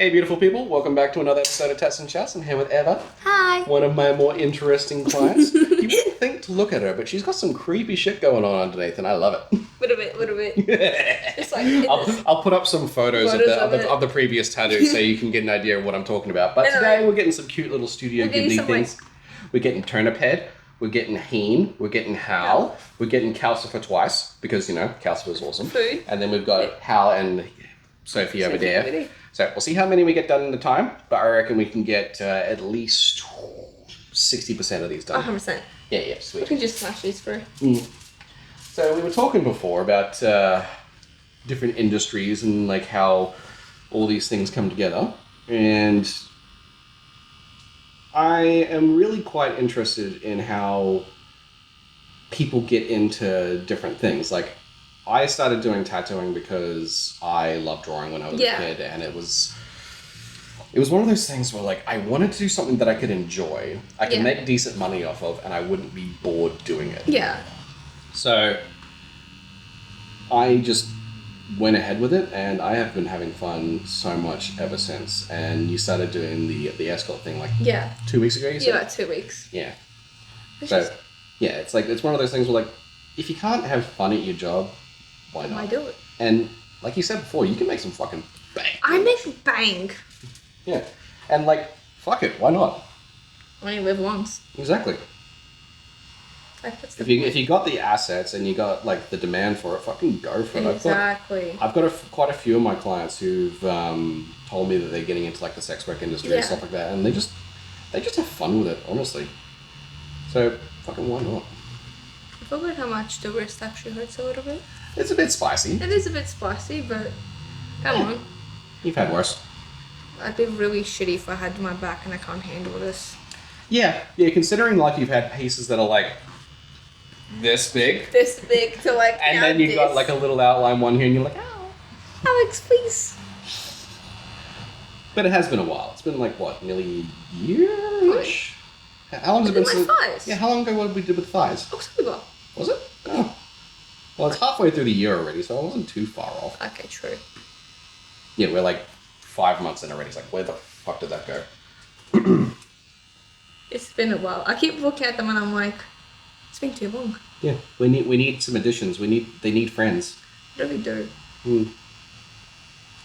Hey, beautiful people. Welcome back to another episode of Tats and Chats. I'm here with Eva. Hi. One of my more interesting clients. You wouldn't think to look at her, but she's got some creepy shit going on underneath, and I love it. Little bit. It's like I'll put up some photos of the previous tattoos so you can get an idea of what I'm talking about. But today we're getting some cute little Studio Ghibli things. We're getting Turnip Head. We're getting Heen. We're getting Howl. We're getting Calcifer twice because, you know, Calcifer's awesome. Food. And then we've got Howl and Sophie over there. So we'll see how many we get done in the time, but I reckon we can get at least 60% of these done. 100%. Yeah, sweet. We can just smash these through. So we were talking before about different industries and like how all these things come together, and I am really quite interested in how people get into different things. Like, I started doing tattooing because I loved drawing when I was a kid, and it was one of those things where, like, I wanted to do something that I could enjoy, I could make decent money off of, and I wouldn't be bored doing it. Yeah. So I just went ahead with it, and I have been having fun so much ever since. And you started doing the escort thing, like 2 weeks ago, you said? Yeah, about 2 weeks. Yeah. It's like, it's one of those things where, like, if you can't have fun at your job, why not? Why do it? And like you said before, you can make some fucking bang. I make bang. Yeah. And like, fuck it, why not? Only live once. Exactly. Like, that's If you got the assets and you got like the demand for it, fucking go for it. Exactly. I've got quite a few of my clients who've told me that they're getting into like the sex work industry and stuff like that, and they just have fun with it, honestly. So fucking why not? I forgot how much the wrist actually hurts a little bit. It's a bit spicy. It is a bit spicy, but come on. You've had worse. I'd be really shitty if I had my back and I can't handle this. Yeah, considering like you've had pieces that are like this big. This big to like. And then you've got like a little outline one here and you're like, ow. Alex, please. But it has been a while. It's been like, what, nearly a year-ish? How long has it been since? Thighs. Yeah, how long ago what we did with thighs? October. Was it? Oh. Well, it's halfway through the year already, so I wasn't too far off. Okay, true. Yeah, we're like 5 months in already. It's like, where the fuck did that go? It's been a while. I keep looking at them and I'm like, it's been too long. Yeah, we need some additions. They need friends. They really do.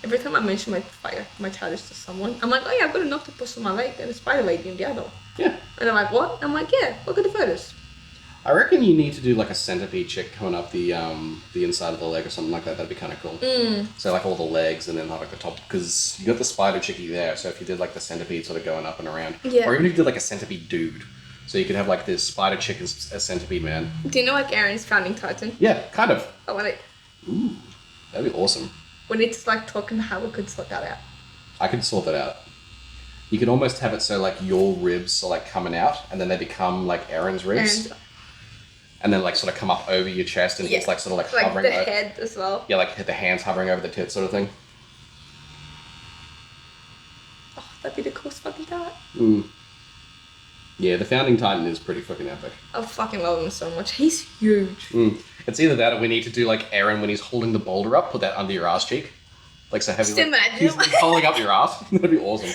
Every time I mention my tattoos to someone, I'm like, oh yeah, I've got an octopus on my leg and a spider leg in the other. Yeah. And they're like, what? I'm like, yeah, look at the photos. I reckon you need to do like a centipede chick coming up the inside of the leg or something like that. That'd be kind of cool. So like all the legs and then like the top, because you got the spider chickie there. So if you did like the centipede sort of going up and around, or even if you did like a centipede dude, so you could have like this spider chick as a centipede man. Do you know like Aaron's founding titan? Yeah, kind of. I want it. Ooh, that'd be awesome. We need to like talk and how we could sort that out. I could sort that out. You could almost have it so like your ribs are like coming out and then they become like Aaron's ribs. And then like sort of come up over your chest and he's like sort of like hovering the head as well. Yeah, like the hands hovering over the tits sort of thing. Oh, that'd be the coolest fucking tat. Yeah, the founding titan is pretty fucking epic. I fucking love him so much. He's huge. It's either that or we need to do like Aaron when he's holding the boulder up, put that under your ass cheek. Like so heavy. Just imagine. He's holding up your ass. That'd be awesome.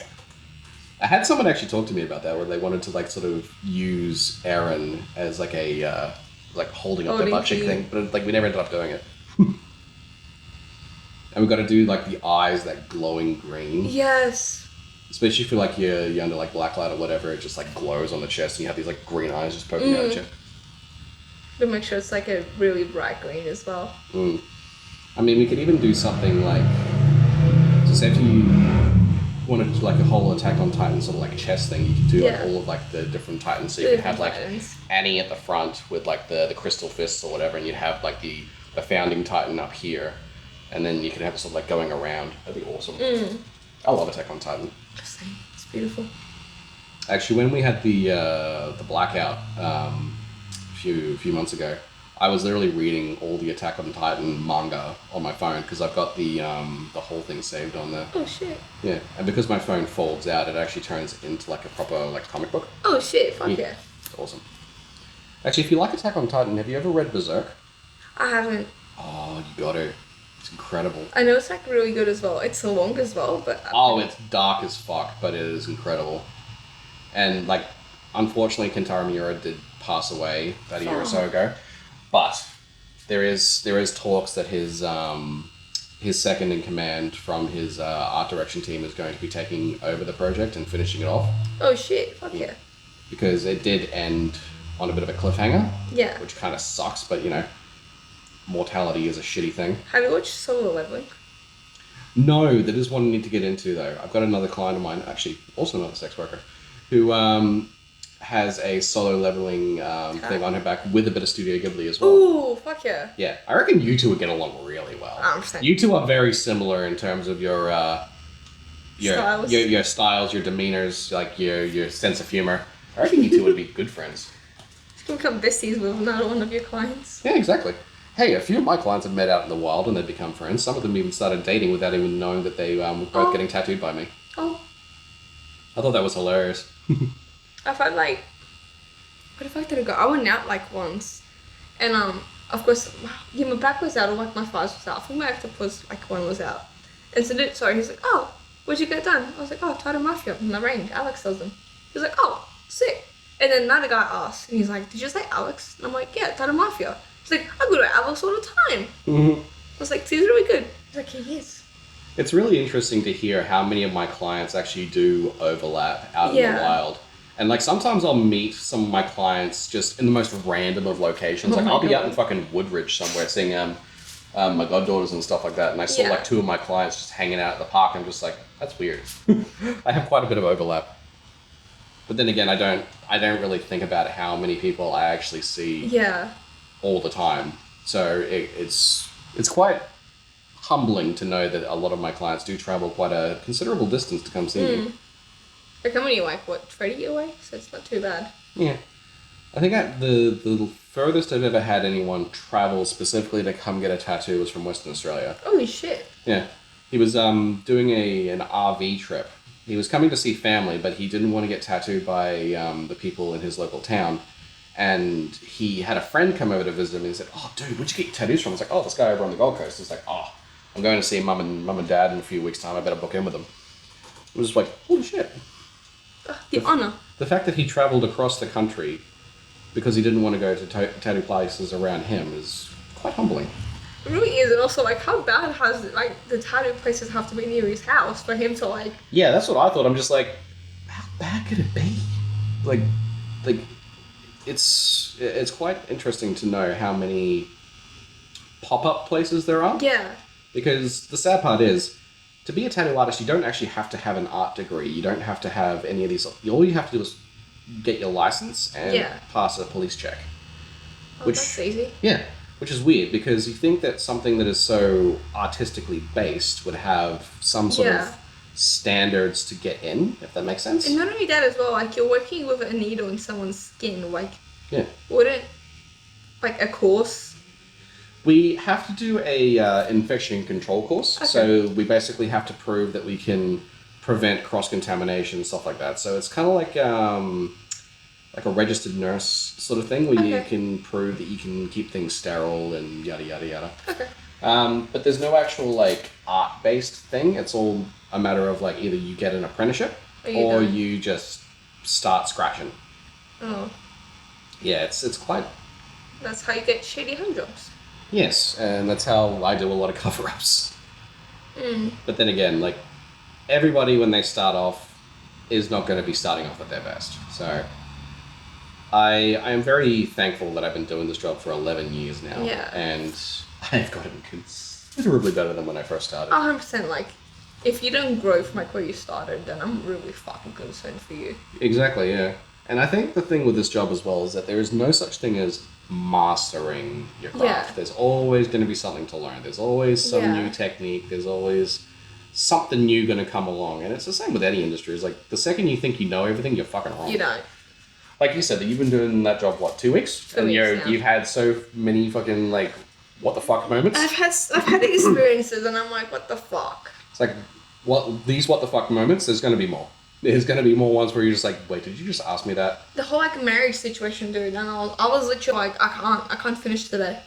I had someone actually talk to me about that where they wanted to like sort of use Aaron as like a like holding up their butt cheek thing, but like we never ended up doing it. And we've got to do like the eyes, that glowing green. Yes. Especially if you're under like black light or whatever, it just like glows on the chest and you have these like green eyes just poking out at you. But make sure it's like a really bright green as well. I mean, we could even do something like, so say if you wanted to do like a whole Attack on Titan sort of like chest thing, you could do like all of like the different titans. So you could have like Annie at the front with like the crystal fists or whatever, and you'd have like the founding titan up here, and then you could have it sort of like going around. That'd be awesome. I love Attack on Titan. Same. It's beautiful. Actually, when we had the blackout a few months ago, I was literally reading all the Attack on Titan manga on my phone because I've got the whole thing saved on there. Oh shit. Yeah, and because my phone folds out, it actually turns into like a proper like comic book. Oh shit! Fuck yeah. It's awesome. Actually, if you like Attack on Titan, have you ever read Berserk? I haven't. Oh, you got to. It's incredible. I know it's like really good as well. It's so long as well, but It's dark as fuck, but it is incredible. And like, unfortunately, Kentaro Miura did pass away about a year or so ago. But there is talks that his second in command from his art direction team is going to be taking over the project and finishing it off. Oh shit! Fuck yeah. Because it did end on a bit of a cliffhanger. Yeah. Which kind of sucks, but mortality is a shitty thing. Have you watched Solo Leveling? No, that is one I need to get into though. I've got another client of mine, actually also another sex worker, who has a solo leveling thing on her back with a bit of Studio Ghibli as well. Ooh, fuck yeah. Yeah, I reckon you two would get along really well. You two are very similar in terms of your styles, your styles, your demeanors, like your sense of humor. I reckon you two would be good friends. You can become besties with another one of your clients. Yeah, exactly. Hey, a few of my clients have met out in the wild and they've become friends. Some of them even started dating without even knowing that they were both getting tattooed by me. Oh. I thought that was hilarious. I felt like, what the fuck did I go? I went out like once, and of course, yeah, my back was out, or like my thighs was out. I think my octopus like one was out, and so he's like, oh, what'd you get done? I was like, oh, Tato Mafia in the range. Alex does them. He's like, oh, sick. And then another guy asked, and he's like, did you say Alex? And I'm like, yeah, Tato Mafia. He's like, I go to Alex all the time. Mm-hmm. I was like, he's really good. He's like, he is. It's really interesting to hear how many of my clients actually do overlap out in the wild. And like sometimes I'll meet some of my clients just in the most random of locations. Like I'll be out in fucking Woodridge somewhere seeing my goddaughters and stuff like that, and I saw like two of my clients just hanging out at the park. I'm just like, that's weird. I have quite a bit of overlap. But then again, I don't really think about how many people I actually see all the time. So it's quite humbling to know that a lot of my clients do travel quite a considerable distance to come see me. Like how many, like, 30 away? So it's not too bad. Yeah. I think the furthest I've ever had anyone travel specifically to come get a tattoo was from Western Australia. Holy shit. Yeah. He was doing an RV trip. He was coming to see family, but he didn't want to get tattooed by the people in his local town. And he had a friend come over to visit him and he said, oh, dude, where'd you get your tattoos from? I was like, oh, this guy over on the Gold Coast. He's like, oh, I'm going to see mum and dad in a few weeks' time. I better book in with them. It was like, holy shit. The honour. The fact that he travelled across the country because he didn't want to go to tattoo places around him is quite humbling. It really is, and also, like, how bad has, like, the tattoo places have to be near his house for him to, like... Yeah, that's what I thought. I'm just like, how bad could it be? Like, it's quite interesting to know how many pop-up places there are. Yeah. Because the sad part is, to be a tattoo artist, you don't actually have to have an art degree. You don't have to have any of these... All you have to do is get your license and pass a police check. Oh, that's easy. Yeah. Which is weird, because you think that something that is so artistically based would have some sort of standards to get in, if that makes sense. And not only that as well, like, you're working with a needle in someone's skin, like... Yeah. Wouldn't, like, a course... We have to do a infection control course. Okay. So we basically have to prove that we can prevent cross-contamination, stuff like that. So it's kind of like a registered nurse sort of thing, where you can prove that you can keep things sterile and yada, yada, yada. Okay. But there's no actual, like, art-based thing. It's all a matter of, like, either you get an apprenticeship or you just start scratching. Oh. Yeah, it's quite... That's how you get shady hand jobs. Yes, and that's how I do a lot of cover-ups. But then again, like, everybody when they start off is not going to be starting off at their best. So I am very thankful that I've been doing this job for 11 years now. Yeah. And I've gotten considerably better than when I first started. 100%, like, if you don't grow from, like, where you started, then I'm really fucking concerned for you. Exactly, yeah. And I think the thing with this job as well is that there is no such thing as mastering your craft. Yeah. There's always going to be something to learn. There's always some new technique. There's always something new going to come along. And it's the same with any industry. It's like, the second you think you know everything, you're fucking wrong. You don't. Like you said, that you've been doing that job, what, 2 weeks? And you've had so many fucking, like, what the fuck moments? I've had experiences and I'm like, what the fuck? It's like, what the fuck moments, there's going to be more. There's going to be more ones where you're just like, wait, did you just ask me that? The whole, like, marriage situation, dude, and I was literally like, I can't finish today.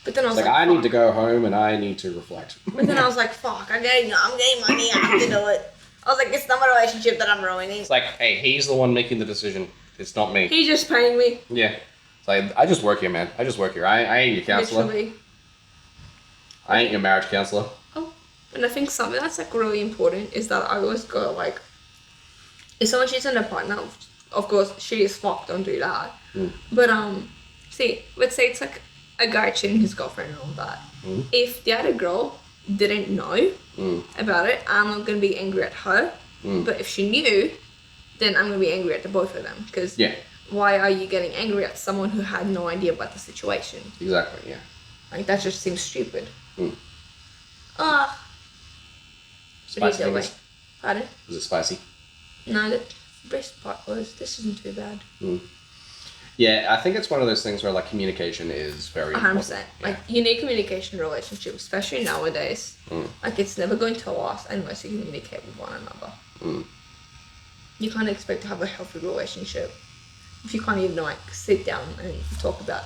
But then I was like I need to go home and I need to reflect. But then I was like, fuck, I'm getting money, I have to do it. I was like, it's not my relationship that I'm ruining. It's like, hey, he's the one making the decision. It's not me. He's just paying me. Yeah. It's like, I just work here, man. I just work here. I ain't your counselor. Literally. I ain't your marriage counselor. Oh, and I think something that's like really important is that I always go like, if someone cheats on their partner, of course she is fucked, don't do that. But see, let's say it's like a guy cheating his girlfriend and all that. If the other girl didn't know about it, I'm not gonna be angry at her. But if she knew, then I'm gonna be angry at the both of them. Because why are you getting angry at someone who had no idea about the situation? Exactly. Yeah. Like that just seems stupid. Spicy fingers. Pardon? Is it spicy? No, the best part was this isn't too bad. Yeah, I think it's one of those things where like communication is very 100%. important. Like you need communication in relationships, especially nowadays. Like it's never going to last unless you communicate with one another. You can't expect to have a healthy relationship if you can't even like sit down and talk about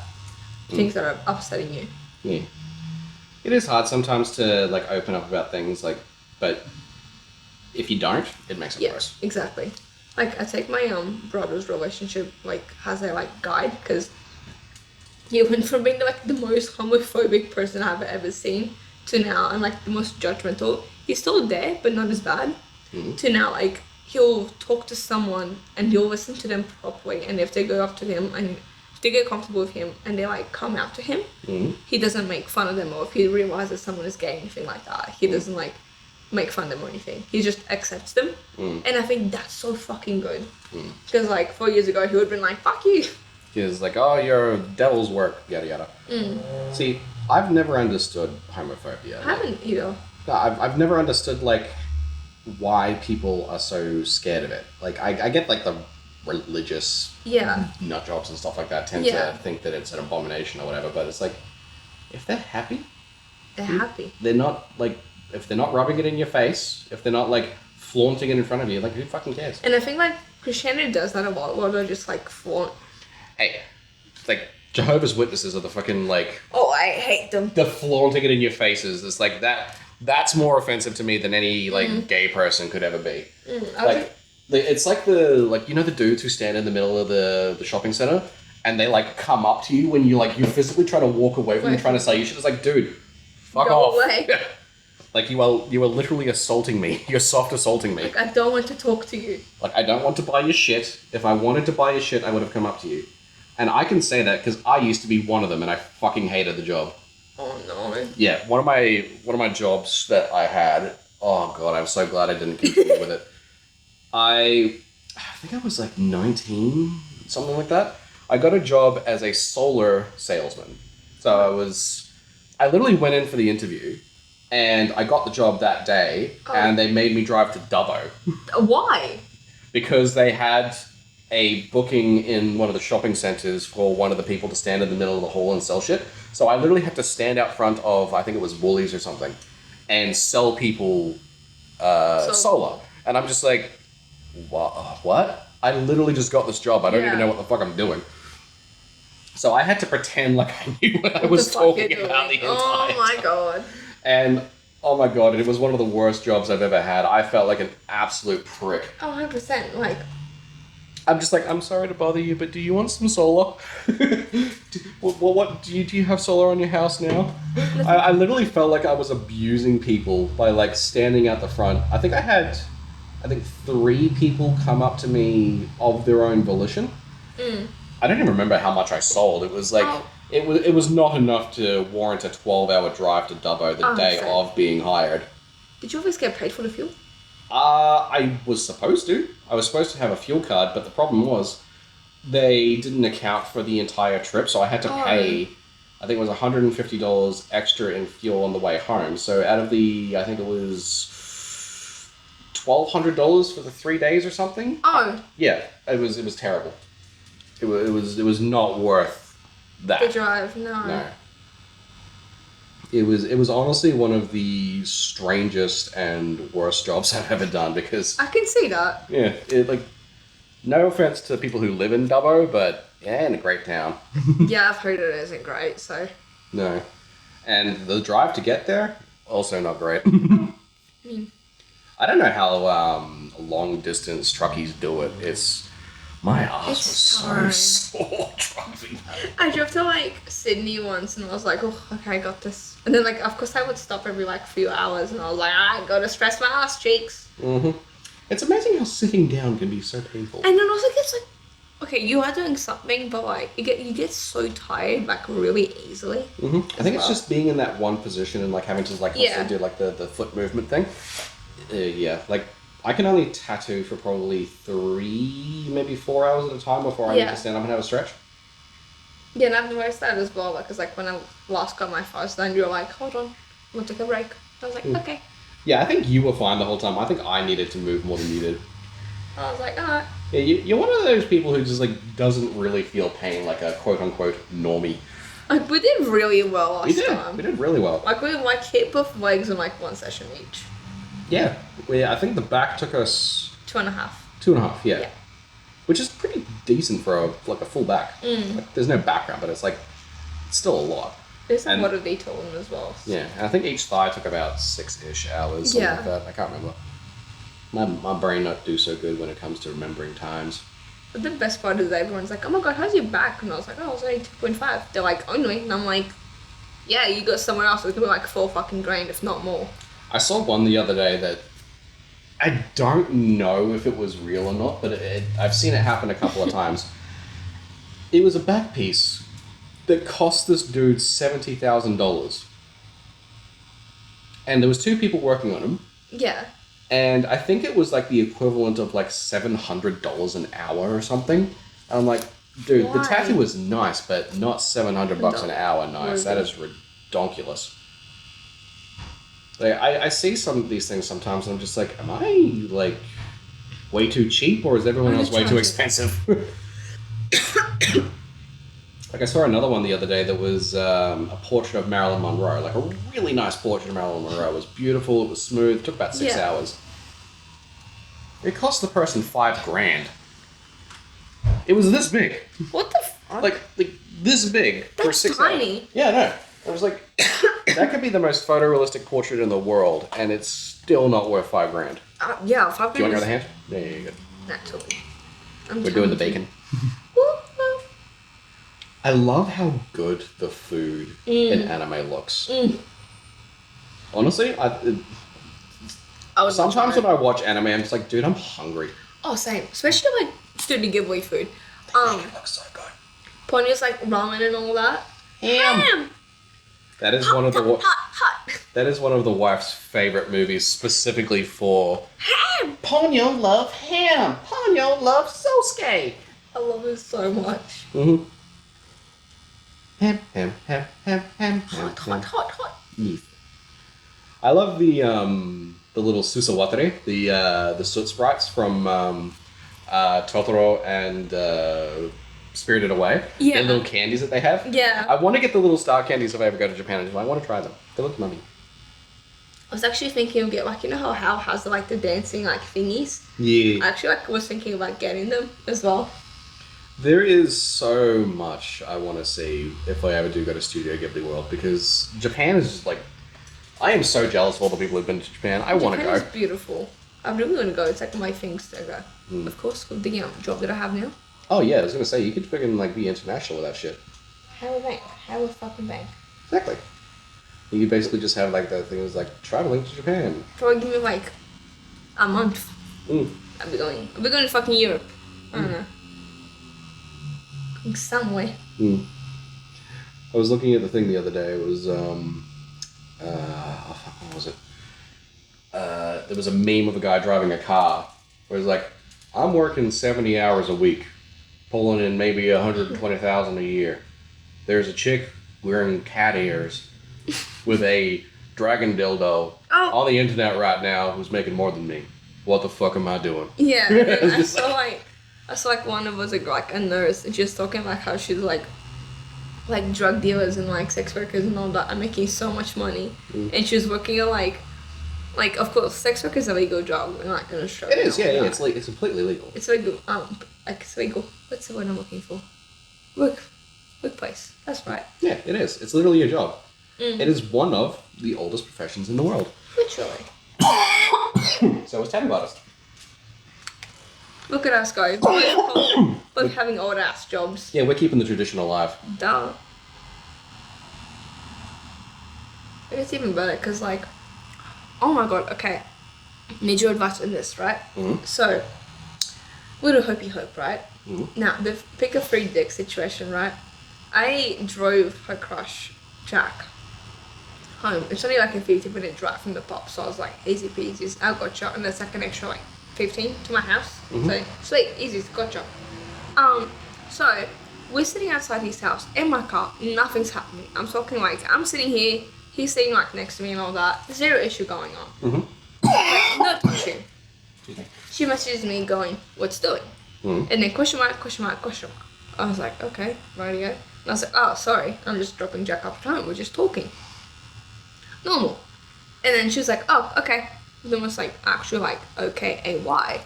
things that are upsetting you. Yeah. It is hard sometimes to like open up about things like, but if you don't, it makes it worse. Exactly. Like I take my brother's relationship like as a like guide because he went from being like the most homophobic person I've ever seen to now and like the most judgmental. He's still there, but not as bad. To now like he'll talk to someone and he'll listen to them properly, and if they go up to him and if they get comfortable with him and they like come out to him, he doesn't make fun of them, or if he realizes someone is gay or anything like that, he doesn't like make fun of them or anything. He just accepts them. And I think that's so fucking good. Because like 4 years ago he would have been like, fuck you. He was like, oh, you're devil's work, yada yada. See, I've never understood homophobia. I haven't either. No, I've never understood like why people are so scared of it. Like I get like the religious nut jobs and stuff like that tend to think that it's an abomination or whatever, but it's like if they're happy, they're not like, if they're not rubbing it in your face, if they're not like flaunting it in front of you, like who fucking cares? And I think like Christianity does that a lot where they just like flaunt. Hey, like Jehovah's Witnesses are the fucking like, oh, I hate them. The flaunting it in your faces. It's like that's more offensive to me than any like gay person could ever be. Like it's like the dudes who stand in the middle of the shopping center and they like come up to you when you physically try to walk away from them trying to sell you shit. It's like, dude, fuck off. Go away. Like you are literally assaulting me. You're soft assaulting me. Like I don't want to talk to you. Like I don't want to buy your shit. If I wanted to buy your shit, I would have come up to you. And I can say that because I used to be one of them and I fucking hated the job. Oh no. Yeah, one of my jobs that I had, oh god, I'm so glad I didn't continue with it. I think I was like 19, something like that. I got a job as a solar salesman. So I literally went in for the interview and I got the job that day and they made me drive to Dubbo. Why? Because they had a booking in one of the shopping centres for one of the people to stand in the middle of the hall and sell shit. So I literally had to stand out front of, I think it was Woolies or something, and sell people solar. And I'm just like, what? I literally just got this job. I don't even know what the fuck I'm doing. So I had to pretend like I knew what I was talking about the entire time. Oh my god. And oh my god, it was one of the worst jobs I've ever had. I felt like an absolute prick. Oh, 100%. Like, I'm just like, I'm sorry to bother you, but do you want some solar? What do you have solar on your house now? I literally felt like I was abusing people by like standing out the front. I think I had 3 people come up to me of their own volition. I don't even remember how much I sold. It was like it was not enough to warrant a 12-hour drive to Dubbo the day of being hired. Did you always get paid for the fuel? I was supposed to. I was supposed to have a fuel card, but the problem was they didn't account for the entire trip, so I had to pay, I think it was $150 extra in fuel on the way home. So out of I think it was $1,200 for the 3 days or something. Oh. Yeah, it was terrible. It was not worth that. The drive, no. It was honestly one of the strangest and worst jobs I've ever done because I can see that. Yeah, no offense to people who live in Dubbo, but yeah, in a great town. Yeah, I've heard it isn't great, so. No. And the drive to get there, also not great. mean, I don't know how long distance truckies do it. My ass was so sore driving. I drove to like Sydney once and I was like, oh, okay, I got this. And then like, of course, I would stop every like few hours and I was like, I gotta stress my ass cheeks. Mm-hmm. It's amazing how sitting down can be so painful. And then also gets like, okay, you are doing something, but like you get so tired like really easily. Mm-hmm. I think it's just being in that one position and like having to like also do like the foot movement thing. Yeah, like I can only tattoo for probably 3, maybe 4 hours at a time before I need to stand up and have a stretch. Yeah, and I've noticed that as well. Because like when I last got my first done, you were like, hold on, we'll take a break. I was like, okay. Yeah, I think you were fine the whole time. I think I needed to move more than you did. I was like, alright. Yeah, you're one of those people who just like doesn't really feel pain like a quote unquote normie. Like we did really well last time. We did really well. Like we like hit both legs in like 1 session each. Yeah, I think the back took us 2.5. 2.5, yeah. Which is pretty decent for a full back. Like, there's no background, but it's still a lot. There's a lot of detail in it as well. Yeah, and I think each thigh took about 6-ish hours, something like that. I can't remember. My brain not do so good when it comes to remembering times. But the best part is that everyone's like, oh my god, how's your back? And I was like, oh, it's only 2.5. They're like, only? And I'm like, yeah, you go somewhere else, it's gonna be like 4 fucking grand, if not more. I saw one the other day that I don't know if it was real or not, but I've seen it happen a couple of times. It was a back piece that cost this dude $70,000. And there was 2 people working on him. Yeah. And I think it was like the equivalent of like $700 an hour or something. And I'm like, dude, the tattoo was nice, but not $700 an hour nice. That is redonkulous. Like, I see some of these things sometimes and I'm just like, am I like way too cheap or is everyone else way too expensive? Like I saw another one the other day that was a portrait of Marilyn Monroe, like a really nice portrait of Marilyn Monroe. It was beautiful, it was smooth, it took about 6 hours. It cost the person $5,000. It was this big. What the fuck? Like this big for 6 hours. That's tiny. Yeah, no. I was like, that could be the most photorealistic portrait in the world, and it's still not worth $5,000. Yeah, $5,000. Do you want your other hand? Yeah, you're good. Naturally. We're doing the bacon. I love how good the food in anime looks. Honestly, sometimes when I watch anime, I'm just like, dude, I'm hungry. Oh, same. Especially like Studio Ghibli food. It looks so good. Ponyo's like ramen and all that. Ham. That is one of the that is one of the wife's favorite movies, specifically for ham. Ponyo love ham. Ponyo loves Sosuke. I love it so much. Mm-hmm. Ham. Hot. Yes. I love the little susawatere, the soot sprites from Totoro and Spirited Away. Yeah. The little candies that they have. Yeah. I want to get the little star candies if I ever go to Japan. I want to try them. They look yummy. I was actually thinking of like, you know how Hal has like the dancing like thingies? Yeah. I actually was thinking about getting them as well. There is so much I want to see if I ever do go to Studio Ghibli World, because Japan is just like, I am so jealous of all the people who've been to Japan. I want to go. Japan is beautiful. I really want to go. It's like my things to go. Of course, with the job that I have now. Oh yeah, I was gonna say you could freaking like be international with that shit. Have a bank. Have a fucking bank. Exactly. You could basically just have like the thing is like traveling to Japan. Probably give me like a month. I'll be going to fucking Europe. I don't know. Going somewhere. I was looking at the thing the other day. It was what was it? There was a meme of a guy driving a car where it was like, I'm working 70 hours a week, pulling in maybe 120,000 a year. There's a chick wearing cat ears with a dragon dildo on the internet right now who's making more than me. What the fuck am I doing? Yeah, I saw like one of us like a nurse just talking about how she's like drug dealers and like sex workers and all that are making so much money, and she's working at like of course sex work is a legal job. We're not gonna show it. Is yeah, it's it's completely legal. It's legal. Like it's legal. What's the word I'm looking for? Workplace. That's right. Yeah, it is. It's literally a job. It is one of the oldest professions in the world. Literally. So is tattoo artist. Look at us go. Both having old ass jobs. Yeah, we're keeping the tradition alive. Duh. It's even better because, like, oh my god, okay. Need your advice on this, right? Mm-hmm. So, little hopey hope, right? Mm-hmm. Now, the pick a free dick situation, right? I drove her crush, Jack, home. It's only like a 15-minute drive from the pub, so I was like, easy peasy. I gotcha. And it's like an extra, like, 15 to my house. Mm-hmm. So, sweet, easy, gotcha. So, we're sitting outside his house in my car, nothing's happening. I'm talking like, I'm sitting here, he's sitting like next to me and all that. Zero issue going on. Mm-hmm. Like, no issue. She messages me going, what's doing? Mm-hmm. And then question mark, question mark, question mark. I was like, okay, radio. And I was like, oh, sorry, I'm just dropping Jack off at home. We're just talking. Normal. And then she was like, oh, okay. And then was like, actually like, okay, A-Y.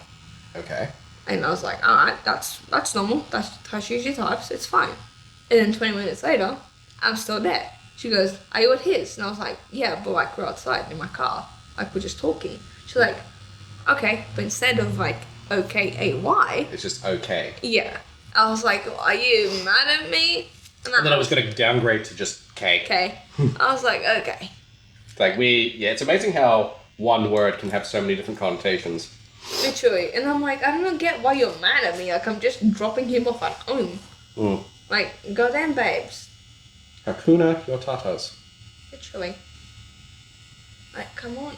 Okay. And I was like, alright, that's normal. That's how she usually types. It's fine. And then 20 minutes later, I'm still there. She goes, are you at his? And I was like, yeah, but like we're outside in my car. Like we're just talking. She's like, okay, but instead of like, okay, A-Y. It's just okay. Yeah. I was like, are you mad at me? And then I was going to downgrade to just cake. Okay. I was like, okay. It's like it's amazing how one word can have so many different connotations. Literally. And I'm like, I don't get why you're mad at me. Like, I'm just dropping him off at home. Mm. Like, goddamn babes. Hakuna Yotatas. Literally. Like, come on.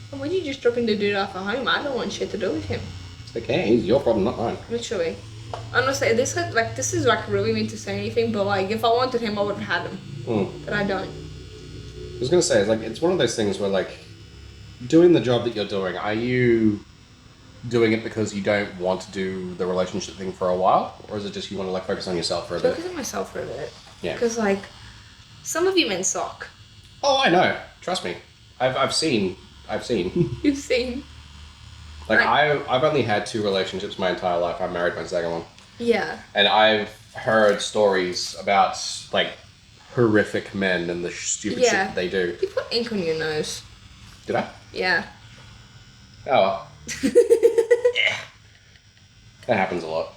Why would you just dropping the dude off at home? I don't want shit to do with him. It's okay, it's your problem, not mine. Literally. Honestly, this is like really mean to say anything, but like, if I wanted him, I would have had him. Mm. But I don't. I was going to say, it's like, it's one of those things where, like, doing the job that you're doing, are you doing it because you don't want to do the relationship thing for a while? Or is it just you want to, like, focus on yourself for a bit? Focus on myself for a bit. Yeah. Because, like, some of you men suck. Oh, I know. Trust me. I've seen. You've seen. Like, I've only had 2 relationships my entire life. I married my second one. Yeah. And I've heard stories about, like, horrific men and the stupid shit that they do. You put ink on your nose. Did I? Yeah. Oh, well. Yeah. That happens a lot.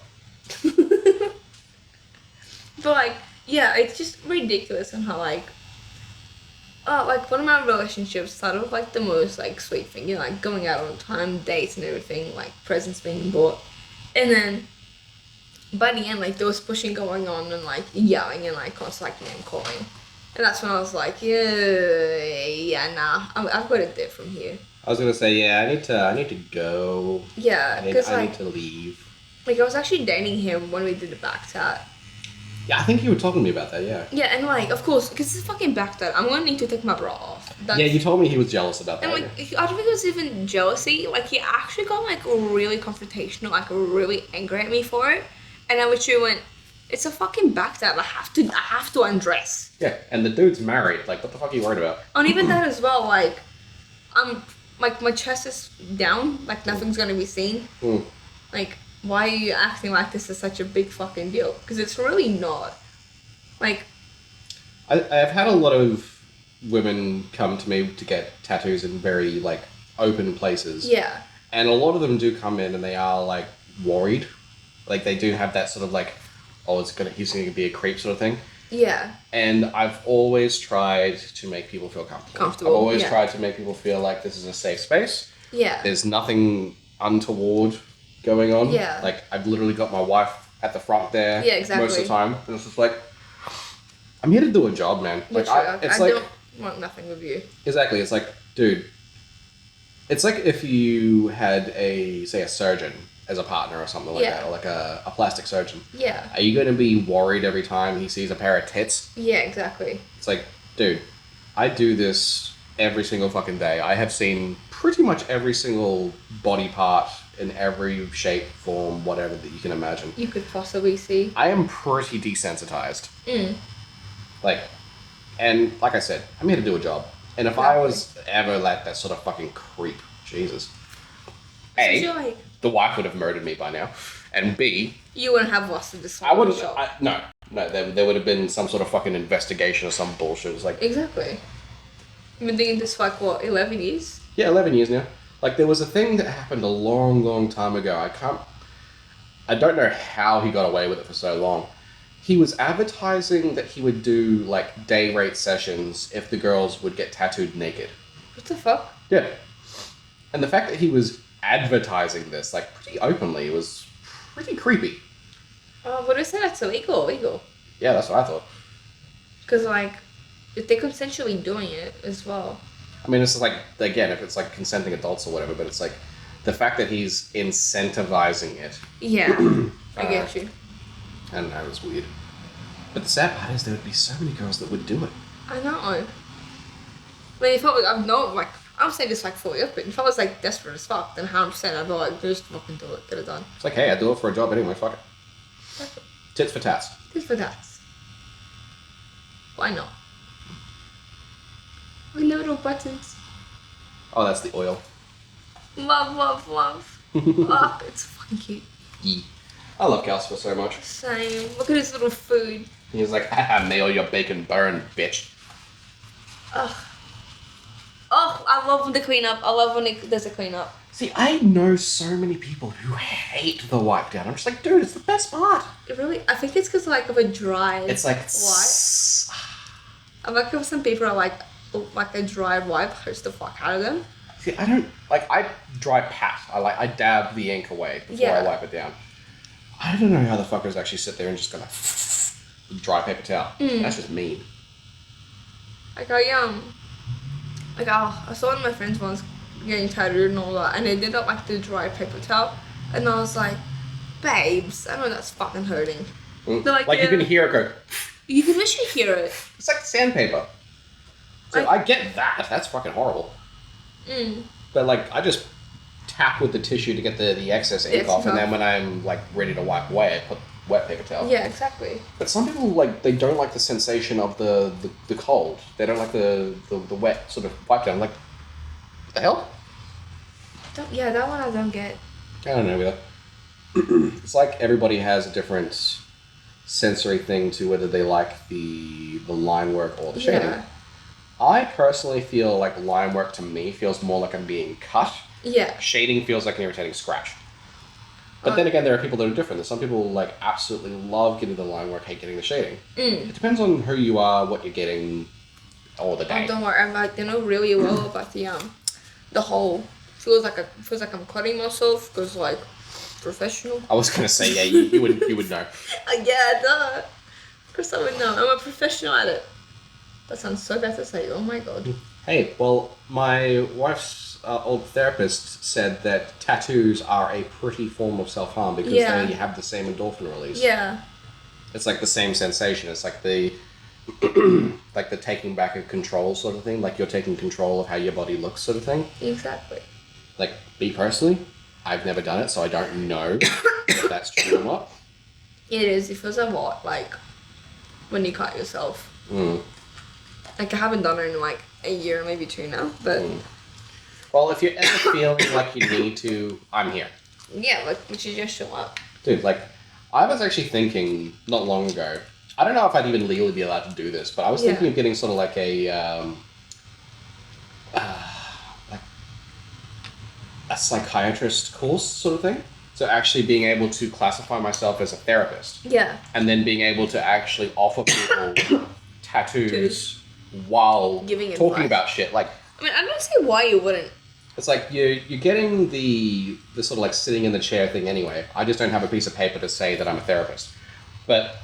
But, like, yeah, it's just ridiculous on how, like, like, one of my relationships started with, like, the most, like, sweet thing, you know, like, going out on time, dates and everything, like, presents being bought. And then, by the end, like, there was pushing going on and, like, yelling and, like, constantly, like, name calling. And that's when I was like, yeah, nah, I've got a dip from here. I was gonna say, yeah, I need to go. Yeah, because, I like, need to leave. Like, I was actually dating him when we did the back tat. Yeah, I think you were talking to me about that, yeah. Yeah, and, like, of course, because it's fucking back tat, I'm gonna need to take my bra off. Yeah, you told me he was jealous about that. And, like, I don't think it was even jealousy. Like, he actually got, like, really confrontational, like, really angry at me for it. And I literally went, it's a fucking back tat. I have to undress. Yeah, and the dude's married. Like, what the fuck are you worried about? And even that as well, like, like, my chest is down. Like, nothing's gonna be seen. Mm. Like, why are you acting like this is such a big fucking deal? Because it's really not. Like, I've had a lot of women come to me to get tattoos in very, like, open places. yeah. And a lot of them do come in and they are, like, worried. Like, they do have that sort of, like, oh, he's going to be a creep sort of thing. Yeah. And I've always tried to make people feel comfortable. I've always tried to make people feel like this is a safe space. Yeah. There's nothing untoward going on. Yeah. Like, I've literally got my wife at the front there. Yeah, exactly. Most of the time. And it's just like, I'm here to do a job, man. Like, I don't want nothing with you. Exactly. It's like, dude, it's like if you had a surgeon as a partner or something like that, or like a plastic surgeon. Yeah. Are you going to be worried every time he sees a pair of tits? Yeah, exactly. It's like, dude, I do this every single fucking day. I have seen pretty much every single body part in every shape, form, whatever that you can imagine. You could possibly see. I am pretty desensitized. Like, and like I said, I'm here to do a job. And if I was ever like that sort of fucking creep, Jesus. A, the wife would have murdered me by now. And B, you wouldn't have lost the I wouldn't. shop. No, No, there would have been some sort of fucking investigation or some bullshit. It's like... Exactly. I've been doing this for like, what, 11 years? Yeah, 11 years now. Like, there was a thing that happened a long, long time ago. I don't know how he got away with it for so long. He was advertising that he would do, like, day rate sessions if the girls would get tattooed naked. What the fuck? Yeah. And the fact that he was advertising this, like, pretty openly was pretty creepy. But I say that's illegal. Yeah, that's what I thought. Because, like, if they're consensually doing it as well. I mean, it's just like, again, if it's like consenting adults or whatever, but it's like the fact that he's incentivizing it. Yeah, I get you. I don't know, it's weird. But the sad part is there would be so many girls that would do it. I know. I mean, if I was, I'm saying this like fully open. If I was like desperate as fuck, then 100% I'd be like, just fucking do it, get it done. It's like, hey, I do it for a job anyway, fuck it. That's it. Tits for tats. Tits for tats. Why not? With little buttons. Oh, that's the oil. Love. Fuck, it's fucking cute. Yeah. I love Calcifer so much. Same. Look at his little food. He's like, haha, may all your bacon burn, bitch. Ugh. Oh, I love the cleanup. I love when there's a cleanup. See, I know so many people who hate the wipe down. I'm just like, dude, it's the best part. It really, I think it's because like of a dry It's like, wipe. I like how some people are like a dry wipe hurts the fuck out of them. See, I don't, like, I dry pat. I dab the ink away before I wipe it down. I don't know how the fuckers actually sit there and just gonna dry paper towel. That's just mean. Like I saw one of my friends once getting tattooed and all that, and they did up like the dry paper towel, and I was like, babes, I know that's fucking hurting. Like you can hear it go. You can literally hear it. It's like sandpaper. So I get that. That's fucking horrible. But like, I just tap with the tissue to get the excess ink off, and then when I'm like ready to wipe away, I put wet paper towel. Yeah, exactly. But some people like they don't like the sensation of the cold. They don't like the wet sort of wipe down. Like, what the hell? That one I don't get. I don't know either. It's like everybody has a different sensory thing to whether they like the line work or the shading. Yeah. I personally feel like line work to me feels more like I'm being cut. Yeah. Shading feels like an irritating scratch. But then again, there are people that are different. There's some people like absolutely love getting the line work, hate getting the shading. It depends on who you are, what you're getting, all the day. Oh, don't worry. They know really well about the whole feels like I'm cutting myself because like professional. I was gonna say you would know. Yeah, duh. Of course I would know. I'm a professional at it. That sounds so bad to say. Oh my god. Hey, well, my wife's old therapist said that tattoos are a pretty form of self-harm because they have the same endorphin release. Yeah. It's like the same sensation. It's like the like the taking back of control sort of thing. Like you're taking control of how your body looks sort of thing. Exactly. Like, me personally, I've never done it, so I don't know if that's true or not. It is. It feels a lot like when you cut yourself. Like, I haven't done it in like a year, maybe 2 now, but... Well, if you're ever feeling like you need to, I'm here. Yeah, like, would you just show up? Dude, like, I was actually thinking not long ago, I don't know if I'd even legally be allowed to do this, but I was thinking of getting sort of like a psychiatrist course sort of thing. So actually being able to classify myself as a therapist. Yeah. And then being able to actually offer people tattoos while talking about shit. Like, I mean, I don't see why you wouldn't. It's like you're getting the sort of like sitting in the chair thing anyway. I just don't have a piece of paper to say that I'm a therapist. But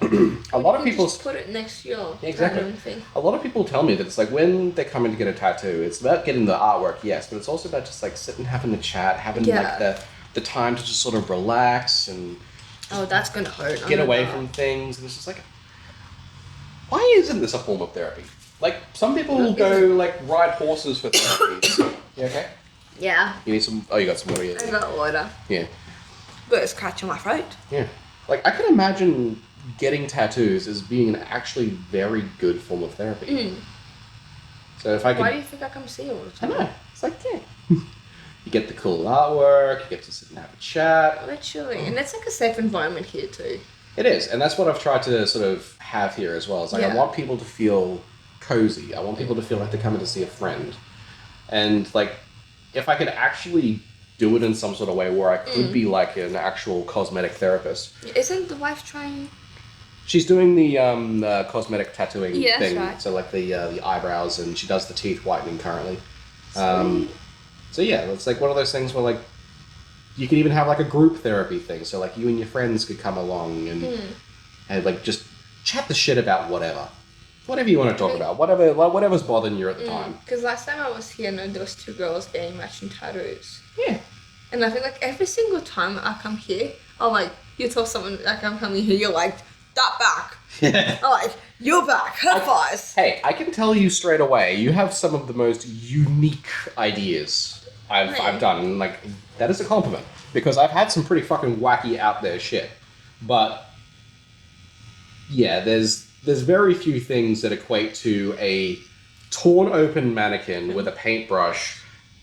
a lot of people just put it next to your exactly. A lot of people tell me that it's like when they come in to get a tattoo, it's about getting the artwork, yes, but it's also about just like sitting, having the chat, having like the time to just sort of relax and that's gonna hurt. Get away from things, and it's just like, why isn't this a form of therapy? Like some people will go like ride horses for therapy. You okay? Yeah. You need some? Oh, you got some water. I got water. Yeah. Got a scratch on my throat. Yeah. Like I can imagine getting tattoos as being an actually very good form of therapy. So if I could... Why do you think I come see you all the time? I know. It's like, yeah. You get the cool artwork, you get to sit and have a chat. Literally. And it's like a safe environment here too. It is, and that's what I've tried to sort of have here as well. It's like I want people to feel cozy. I want people to feel like they're coming to see a friend. And like, if I could actually do it in some sort of way where I could be like an actual cosmetic therapist. Isn't the wife trying? She's doing the cosmetic tattooing Yeah, thing. that's right. So like the eyebrows, and she does the teeth whitening currently. So yeah, it's like one of those things where like you could even have like a group therapy thing. So like you and your friends could come along and like just chat the shit about whatever you want to talk about, whatever's bothering you at the time. Because last time I was here, no, there was 2 girls getting matching tattoos. Yeah. And I feel like every single time I come here, I'm like, you tell someone like I'm coming here, you're like, that back. Yeah. I'm like, you're back. High fives. Hey, I can tell you straight away, you have some of the most unique ideas I've done. Like, that is a compliment. Because I've had some pretty fucking wacky out there shit. But, yeah, there's very few things that equate to a torn open mannequin with a paintbrush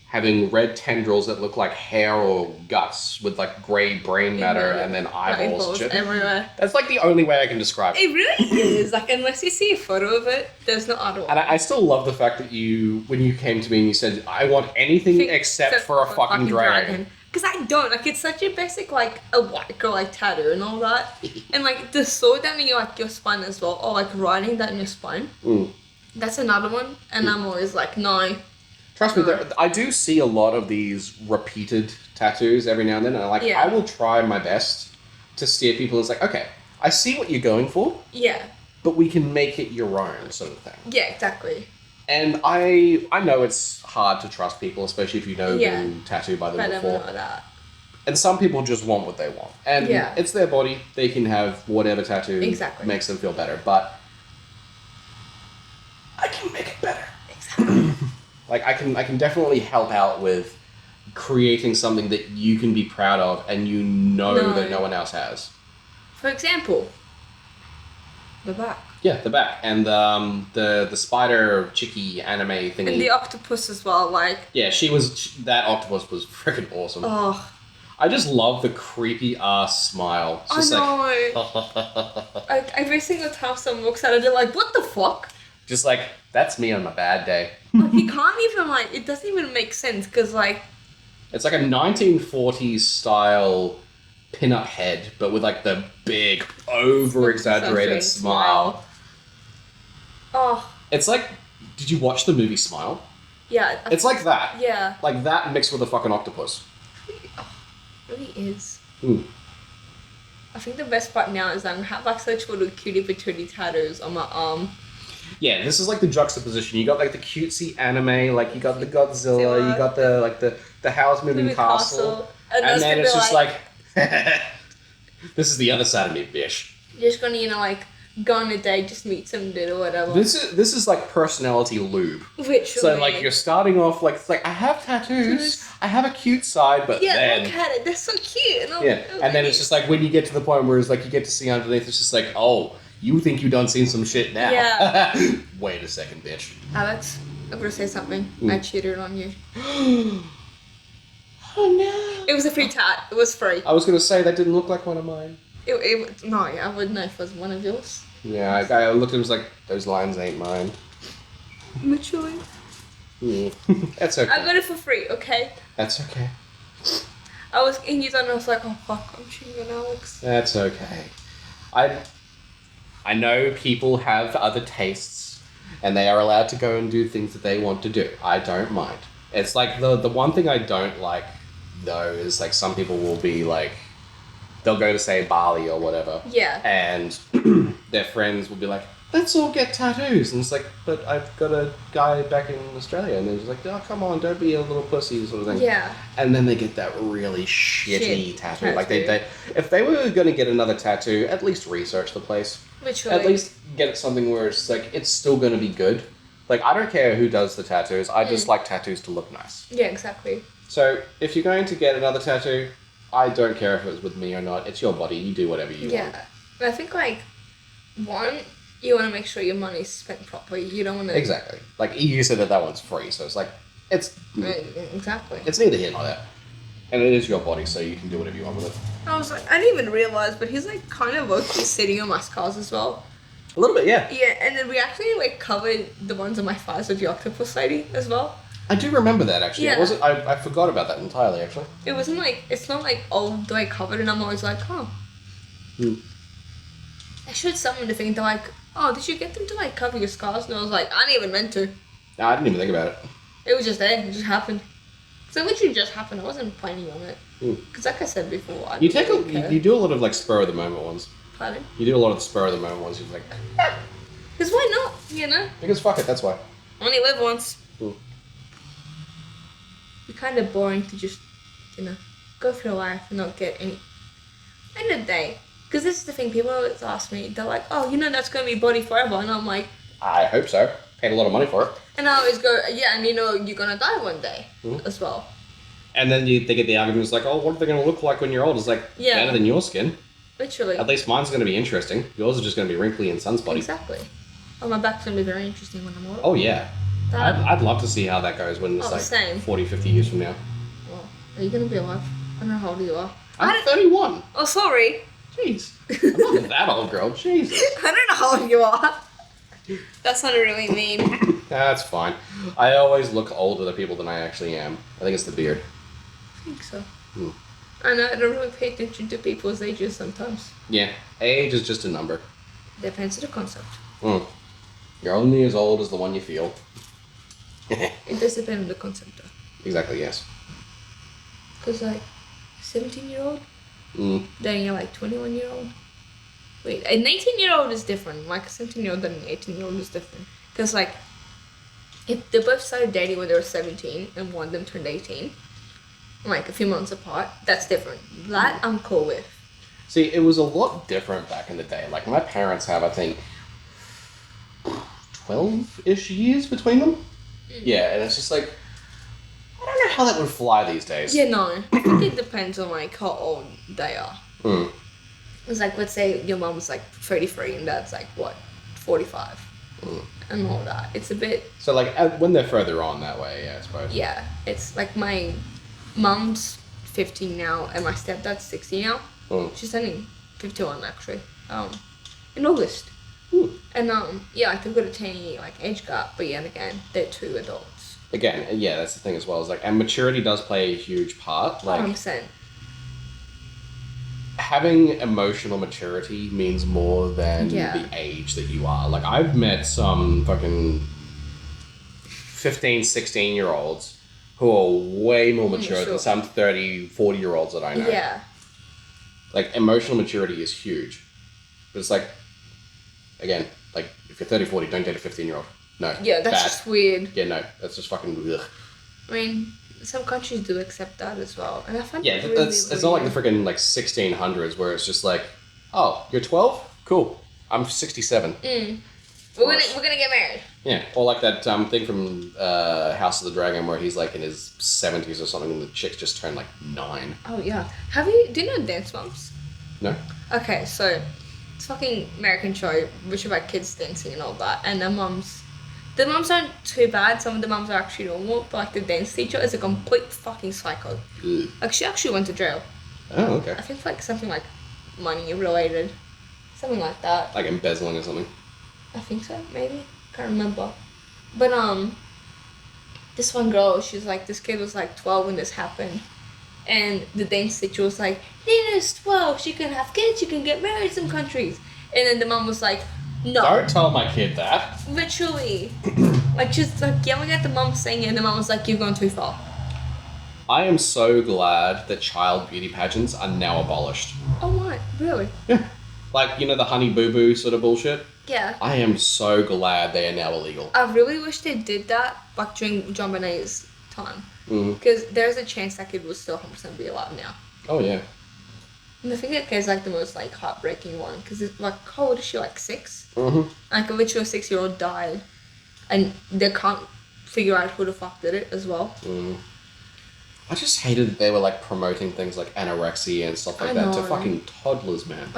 having red tendrils that look like hair or guts with like grey brain matter and then eyeballs everywhere. That's like the only way I can describe it. It really is. Like, unless you see a photo of it, there's no other one. And I still love the fact that when you came to me and you said, I want anything except for a fucking dragon. Because I don't. Like, it's such a basic, like, a white girl, like, tattoo and all that. And, like, the sword down your, like, your spine as well. Or, like, writing down your spine. That's another one. And I'm always like, no. Trust me, I do see a lot of these repeated tattoos every now and then. And, like, I will try my best to steer people. It's like, okay, I see what you're going for. Yeah. But we can make it your own sort of thing. Yeah, exactly. And I know it's hard to trust people, especially if you know been tattooed by them before. Know that. And some people just want what they want. And it's their body. They can have whatever tattoo makes them feel better. But I can make it better. Exactly. Like, I can definitely help out with creating something that you can be proud of and you know that no one else has. For example, the back. Yeah, the back. And the spider chicky anime thingy. And the octopus as well, like... Yeah, that octopus was freaking awesome. Oh. I just love the creepy ass smile. It's just I know. Like, every single time someone looks at it, they're like, what the fuck? Just like, that's me on my bad day. Like, you can't even, like, it doesn't even make sense, because, like... It's like a 1940s style pin-up head, but with, like, the big, over-exaggerated smile. Oh. It's like, did you watch the movie Smile? Yeah. It's like that. Yeah. Like that mixed with a fucking octopus. Oh, it really is. I think the best part now is I have like such little cutie patootie tattoos on my arm. Yeah, this is like the juxtaposition. You got like the cutesy anime, like you got the Godzilla, you got the like the Howl's Moving Castle. And then it's just like this is the other side of me, bitch. You're just gonna, you know, like go on a date, just meet some dude or whatever. This is like personality lube. Literally. So like you're starting off like it's like I have tattoos, I have a cute side, but then look at it, they're so cute. And then it's just like when you get to the point where it's like you get to see underneath, it's just like, oh, you think you done seen some shit now? Yeah. Wait a second, bitch. Alex, I'm gonna say something. I cheated on you. Oh no! It was a free tat. It was free. I was gonna say that didn't look like one of mine. No, I wouldn't know if it was one of yours. Yeah, I looked at him and was like, those lines ain't mine. Mature. That's okay. I got it for free, okay? That's okay. I was in you and I was like, oh fuck, I'm cheating on Alex. That's okay. I know people have other tastes and they are allowed to go and do things that they want to do. I don't mind. It's like the one thing I don't like though is like some people will be like, they'll go to say Bali or whatever. Yeah. And their friends will be like, let's all get tattoos. And it's like, but I've got a guy back in Australia. And they're just like, oh, come on, don't be a little pussy sort of thing. Yeah. And then they get that really shitty tattoo. Like they if they were going to get another tattoo, at least research the place. Literally. At least get something where it's like, it's still going to be good. Like, I don't care who does the tattoos. I just like tattoos to look nice. Yeah, exactly. So if you're going to get another tattoo, I don't care if it was with me or not. It's your body. You do whatever you want. Yeah. I think, like, one, you want to make sure your money's spent properly. You don't want to... Exactly. Like, you said that one's free, so it's like, it's... Exactly. It's neither here nor there. And it is your body, so you can do whatever you want with it. I was like, I didn't even realize, but he's like kind of low-key sitting on my scars as well. A little bit, yeah. Yeah, and then we actually like covered the ones on my thighs with the octopus lady as well. I do remember that actually. Yeah. I forgot about that entirely actually. It wasn't like, it's not like all the way covered, and I'm always like, oh. I showed someone to think, they're like, oh, did you get them to like cover your scars? And I was like, I didn't even meant to. No, I didn't even think about it. It was just there. It just happened. So it literally just happened. I wasn't planning on it. Because like I said before, I you do a lot of like spur of the moment ones. Pardon? You do a lot of the spur of the moment ones. You're like, because why not? You know. Because fuck it. That's why. Only live once. It's kind of boring to just, go through life and not get any. End of the day, because this is the thing. People always ask me. They're like, oh, that's gonna be body forever, and I'm like, I hope so. Paid a lot of money for it. And I always go, yeah, and you're gonna die one day as well. And then they get the argument, it's like, oh, what are they going to look like when you're old? It's like, better than your skin. Literally. At least mine's going to be interesting. Yours is just going to be wrinkly and sunspotty. Exactly. Oh, my back's going to be very interesting when I'm older. Oh, yeah. I'd love to see how that goes when it's same. 40, 50 years from now. Well, are you going to be alive? I don't know how old you are. I'm 31. Oh, sorry. Jeez. I'm not that old, girl. Jesus. I don't know how old you are. That's not really mean. That's fine. I always look older to people than I actually am. I think it's the beard. I think so. I know, I don't really pay attention to people's ages sometimes. Yeah, age is just a number. Depends on the concept. You're only as old as the one you feel. It does depend on the concept though. Exactly, yes. Because like, 17-year-old? Then you're like 21-year-old? Wait, an 18-year-old is different. Like a 17-year-old and an 18-year-old is different. Because like, if they both started dating when they were 17 and one of them turned 18, like a few months apart, that's different. That I'm cool with. See, it was a lot different back in the day. Like my parents have, I think, 12-ish years between them. Yeah, and it's just like, I don't know how that would fly these days. Yeah, no. I think it depends on like how old they are. It's like, let's say your mom's like 33 and dad's like, what, 45? And all that. It's a bit... So like, when they're further on that way, yeah, I suppose. Yeah, it's like my mom's 15 now and my stepdad's 60 now. She's turning 51 actually, in August. And yeah, I think we've got a 10-year like age gap, but yet again, they're two adults. Again, yeah, that's the thing as well. Is like, and maturity does play a huge part. Like, 100%. Having emotional maturity means more than the age that you are. Like, I've met some fucking 15, 16-year-olds who are way more mature than some 30, 40-year-olds that I know. Yeah. Like, emotional maturity is huge. But it's like, again, like, if you're 30, 40, don't date a 15-year-old. No. Yeah, that's just weird. Yeah, no, that's just fucking ugh. I mean, some countries do accept that as well. And I find it really it's not like the freaking, like, 1600s where it's just like, oh, you're 12? Cool. I'm 67. We're gonna get married. Yeah, or like that thing from House of the Dragon where he's like in his 70s or something and the chick's just turned like 9. Oh yeah. Do you know Dance Moms? No. Okay, so it's a fucking American show which about kids dancing and all that, and the mums aren't too bad. Some of the mums are actually normal, but like the dance teacher is a complete fucking psycho. Like she actually went to jail. Oh, okay. I think like something like money related, something like that. Like embezzling or something. I think so, maybe. Can't remember. But this one girl, she's like, this kid was like 12 when this happened, and the dance teacher was like, Nina's 12, she can have kids, she can get married in some countries. And then the mom was like, no. Don't tell my kid that. Literally. Like, just like yelling at the mom saying it, and the mom was like, you've gone too far. I am so glad that child beauty pageants are now abolished. Oh, what? Really? Yeah. Like, you know, the Honey Boo Boo sort of bullshit? Yeah. I am so glad they are now illegal. I really wish they did that, like, during John Bonet's time. Because there's a chance that kid will still 100% be alive now. Oh, yeah. And I think that kid's, like, the most, like, heartbreaking one. Because, it's like, how old is she? Like, 6? Like, a literal 6-year-old died. And they can't figure out who the fuck did it as well. I just hated that they were, like, promoting things like anorexia and stuff like that to fucking toddlers, man.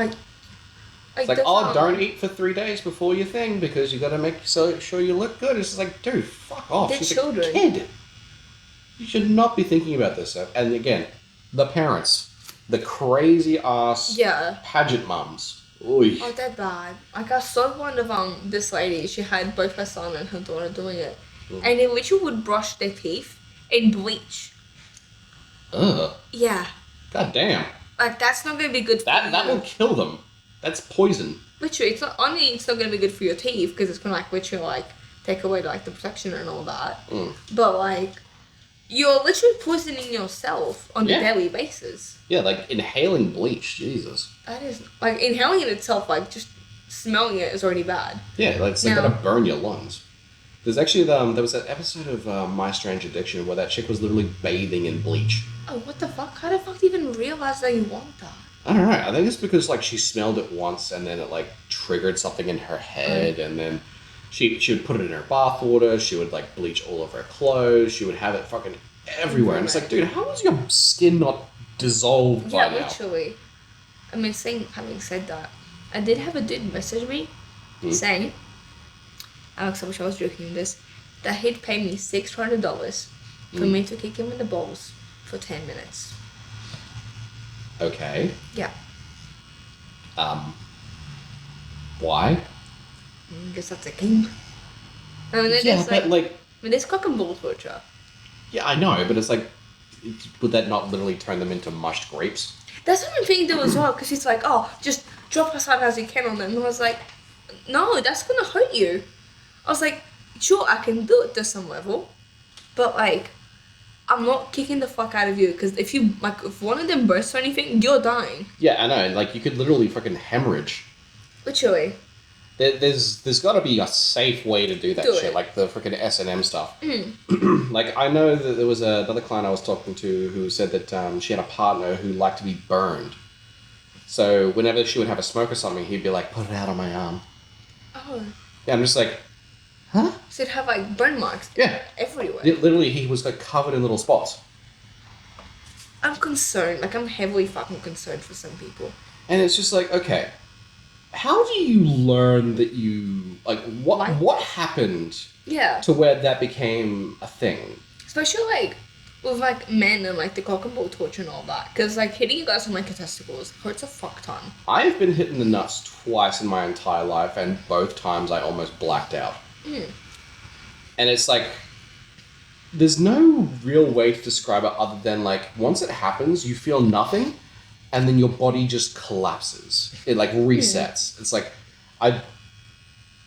It's like, oh, don't eat for 3 days before your thing because you got to make sure you look good. It's just like, dude, fuck off. They're She's children. a kid. You should not be thinking about this stuff. And again, the parents. the crazy ass pageant mums. Oy. Oh, they're bad. Like, I saw one of this lady. She had both her son and her daughter doing it, and they literally would brush their teeth in bleach. Ugh. Yeah. God damn. Like, that's not gonna be good for you. That will kill them. That's poison. Literally, it's not gonna be good for your teeth because it's gonna like literally like take away like the protection and all that. But like, you're literally poisoning yourself on a daily basis. Yeah, like inhaling bleach, Jesus. That is like inhaling it itself, like just smelling it is already bad. Yeah, like it's gonna burn your lungs. There's actually there was that episode of My Strange Addiction where that chick was literally bathing in bleach. Oh, what the fuck? How the fuck do you even realize that you want that? I don't know. I think it's because like she smelled it once and then it like triggered something in her head, and then she would put it in her bath water. She would like bleach all over her clothes. She would have it fucking everywhere. And it's like, dude, how is your skin not dissolved by now? Yeah, literally. I mean, having said that, I did have a dude message me saying, Alex, I wish I was joking with this, that he'd pay me $600 for me to kick him in the balls for 10 minutes. Okay. Yeah. Why? I guess that's a game. I mean, there's cock and ball torture. Yeah, I know, but it's like, would that not literally turn them into mushed grapes? That's what I'm thinking though as well, because he's like, oh, just drop as hard as you can on them. And I was like, no, that's gonna hurt you. I was like, sure, I can do it to some level, but like, I'm not kicking the fuck out of you, because if one of them bursts or anything, you're dying. Yeah, I know. Like, you could literally fucking hemorrhage. Literally. There's got to be a safe way to do that shit, like the freaking S&M stuff. Like, I know that there was another client I was talking to who said that she had a partner who liked to be burned. So whenever she would have a smoke or something, he'd be like, put it out on my arm. Oh. Yeah, I'm just like, huh? So it'd have like burn marks everywhere. Literally, he was like covered in little spots. I'm concerned. Like, I'm heavily fucking concerned for some people. And it's just like, okay, how do you learn that you, like, what happened to where that became a thing? Especially, like, with, like, men and, like, the cock and ball torture and all that. Because, like, hitting you guys on, like, your testicles hurts a fuck ton. I've been hit in the nuts twice in my entire life, and both times I almost blacked out. And it's like, there's no real way to describe it other than, like, once it happens, you feel nothing, and then your body just collapses. It, like, resets. It's like, I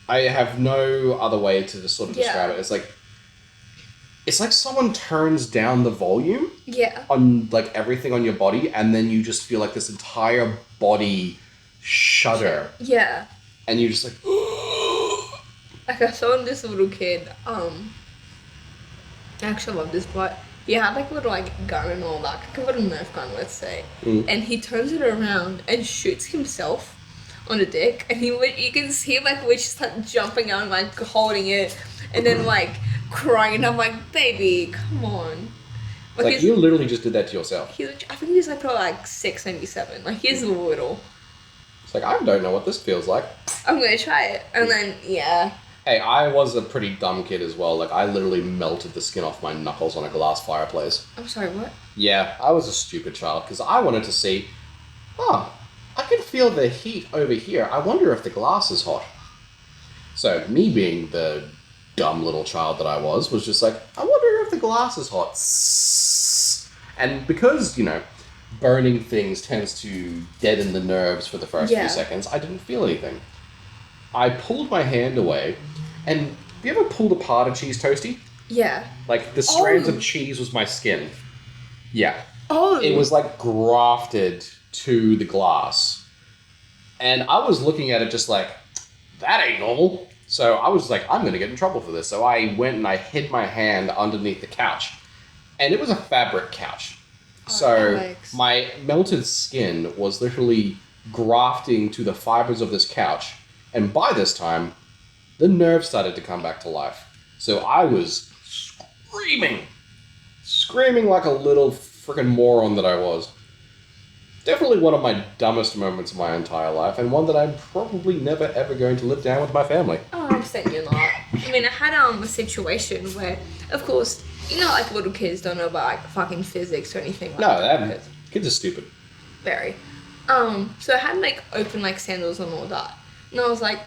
have no other way to sort of describe it. It's like someone turns down the volume on, like, everything on your body, and then you just feel like this entire body shudder. Yeah. And you're just like, like, I saw this little kid, I actually love this part. He had, like, a little, like, gun and all that, like a little Nerf gun, let's say. And he turns it around and shoots himself on the dick, and you can see, like, which start jumping out and, like, holding it, and then, like, crying, and I'm like, baby, come on. Like, you literally just did that to yourself. I think he's, like, probably, like, 6, maybe 7. Like, he's little. It's like, I don't know what this feels like. I'm gonna try it. And then, Hey, I was a pretty dumb kid as well. Like, I literally melted the skin off my knuckles on a glass fireplace. I'm sorry, what? Yeah, I was a stupid child, because I wanted to see, I can feel the heat over here. I wonder if the glass is hot. So, me being the dumb little child that I was just like, I wonder if the glass is hot. And because, burning things tends to deaden the nerves for the first few seconds, I didn't feel anything. I pulled my hand away, and have you ever pulled apart a cheese toastie? Yeah. Like, the strands of cheese was my skin. Yeah. Oh. It was, like, grafted to the glass. And I was looking at it just like, that ain't normal. So I was like, I'm going to get in trouble for this. So I went and I hid my hand underneath the couch. And it was a fabric couch. So my melted skin was literally grafting to the fibers of this couch. And by this time, the nerves started to come back to life. So I was screaming like a little freaking moron that I was. Definitely one of my dumbest moments of my entire life, and one that I'm probably never ever going to live down with my family. Oh, I'm saying you're not. I mean, I had a situation where, of course, like little kids don't know about like fucking physics or anything like that. No, kids are stupid. Very. So I had like open like sandals and all that. And I was like,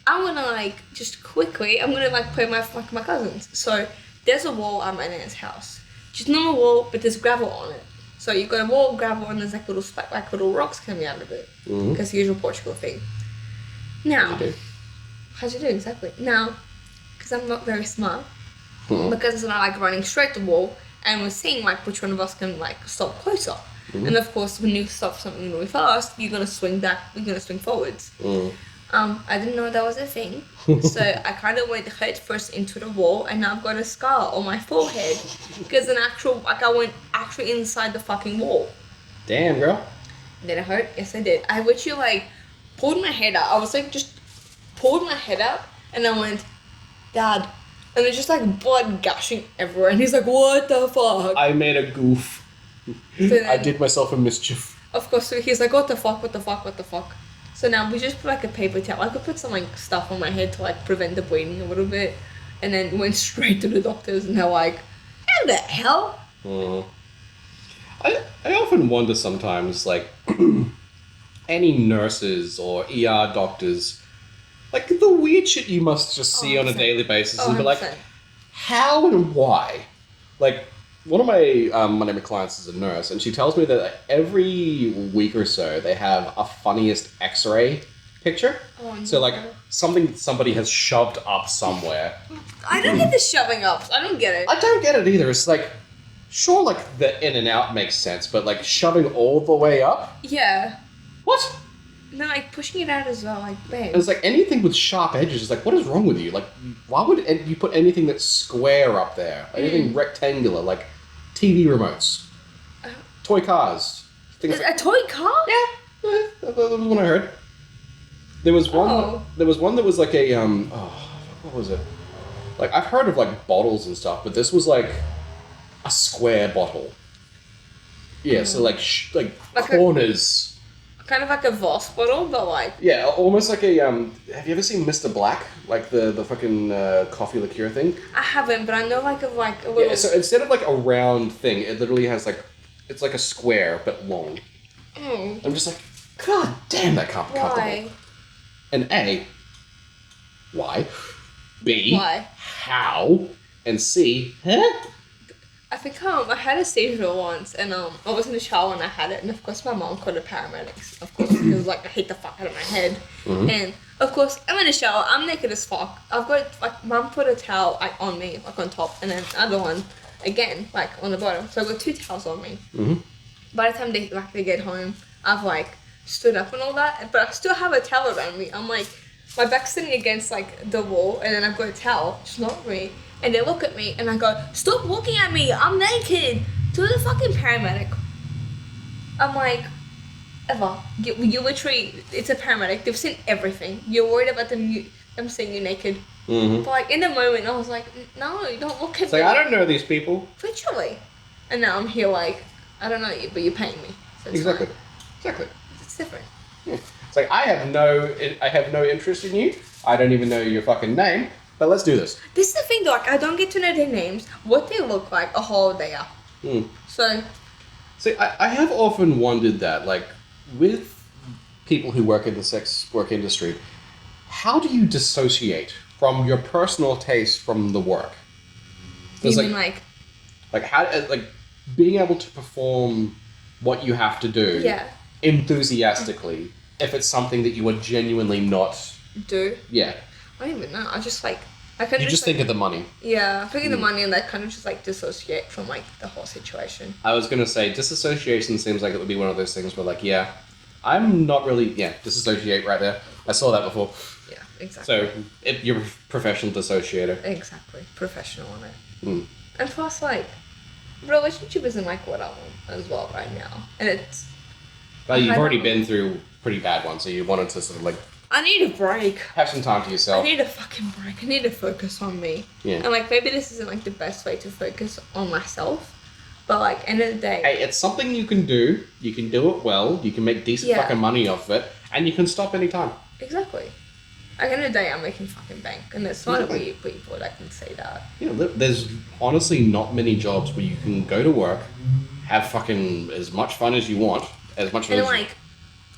I'm gonna like just quickly I'm gonna like play my cousins. So there's a wall at my nan's house. Just normal wall, but there's gravel on it. So you got a wall, gravel, and there's like little rocks coming out of it. Because the usual Portugal thing. Now, how'd you do exactly? Now, because I'm not very smart, my cousins and I like running straight to the wall, and we're seeing like which one of us can like stop closer. And of course, when you stop something really fast, you're gonna swing back. You're gonna swing forwards. I didn't know that was a thing, so I kind of went head first into the wall, and now I've got a scar on my forehead because I went actually inside the fucking wall. Damn, girl. Did it hurt? Yes, I did. I literally like pulled my head out. I was like just pulled my head out, and I went, Dad, and there's just like blood gushing everywhere, and he's like, what the fuck? I made a goof. I did myself a mischief. Of course, so he's like, what the fuck? So now we just put like a paper towel. I could put some like stuff on my head to like prevent the bleeding a little bit, and then went straight to the doctors, and they're like, "How the hell?" I often wonder sometimes, like, any nurses or ER doctors, like the weird shit you must just see on a daily basis, and be like, how and why? Like, one of my clients is a nurse, and she tells me that every week or so they have a funniest X-ray picture. So like somebody has shoved up somewhere. I don't get the shoving up. I don't get it. I don't get it either. It's like, sure, like the in and out makes sense, but like shoving all the way up? Yeah. What? And then like pushing it out as well, like babe. It's like anything with sharp edges is like, what is wrong with you? Like, why would you put anything that's square up there? Anything rectangular, like TV remotes, toy cars. A toy car? Yeah, that was one I heard. There was one. There was one that was like a what was it? Like, I've heard of like bottles and stuff, but this was like a square bottle. Yeah, so like corners. Kind of like a Voss bottle, but like... Yeah, almost like a, have you ever seen Mr. Black? Like the fucking coffee liqueur thing? I haven't, but I know like a little... Yeah, so instead of like a round thing, it literally has like, it's like a square, but long. I'm just like, God damn, that can't be comfortable. Why? And A, why? B, why? How? And C, huh? I think I had a seizure once, and I was in the shower and I had it, and of course my mom called the paramedics, of course, because like I hit the fuck out of my head, and of course I'm in the shower, I'm naked as fuck. I've got like mom put a towel like on me, like on top, and then another one again like on the bottom. So I've got 2 towels on me. By the time they get home, I've like stood up and all that, but I still have a towel around me. I'm like, my back's sitting against like the wall, and then I've got a towel just not me. And they look at me, and I go, stop looking at me, I'm naked, to the fucking paramedic. I'm like, Eva, you literally, it's a paramedic, they've seen everything. You're worried about them seeing you naked. But like, in the moment, I was like, no, don't look at me. It's like, I don't know these people. Literally. And now I'm here like, I don't know you, but you're paying me. So Exactly. Fine. Exactly. It's different. Yeah. It's like, I have no interest in you, I don't even know your fucking name. But let's do this. This is the thing though, like, I don't get to know their names, what they look like, or how old they are. So... See, I have often wondered that, like, with people who work in the sex work industry, how do you dissociate from your personal taste from the work? You mean like... Like, how, like, being able to perform what you have to do enthusiastically, if it's something that you are genuinely not... Do? Yeah. I don't even know, I just like... You just think of the money. Yeah, think of the money and that kind of just like dissociate from like the whole situation. I was going to say, disassociation seems like it would be one of those things where like, yeah, I'm not really, disassociate right there. I saw that before. Yeah, exactly. So, you're a professional dissociator. Exactly, professional on it. And plus like, relationship isn't like what I want as well right now. And it's... Well, you've already been through pretty bad ones, so you wanted to sort of like... I need a break. Have some time to yourself. I need a fucking break. I need to focus on me. Yeah. And like maybe this isn't like the best way to focus on myself, but like end of the day. Hey, it's something you can do. You can do it well. You can make decent fucking money off it, and you can stop anytime. Exactly. Like end of the day, I'm making fucking bank, and there's not a weird people that can say that. You know, there's honestly not many jobs where you can go to work, have fucking as much fun as you want, as much fun And as like,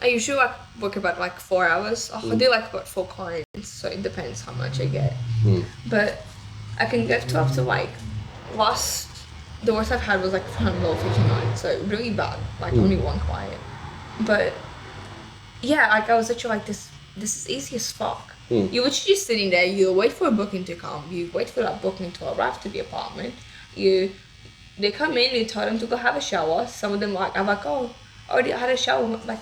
I usually like work about like 4 hours. I do like about 4 clients, so it depends how much I get. But I can get to up to like the worst I've had was like $159, so really bad. Like only one client. But yeah, like I was literally like this is easy as fuck. You literally just sitting there, you wait for a booking to come, you wait for that booking to arrive to the apartment, they come in, you tell them to go have a shower. Some of them like, I'm like, oh, I already had a shower, like,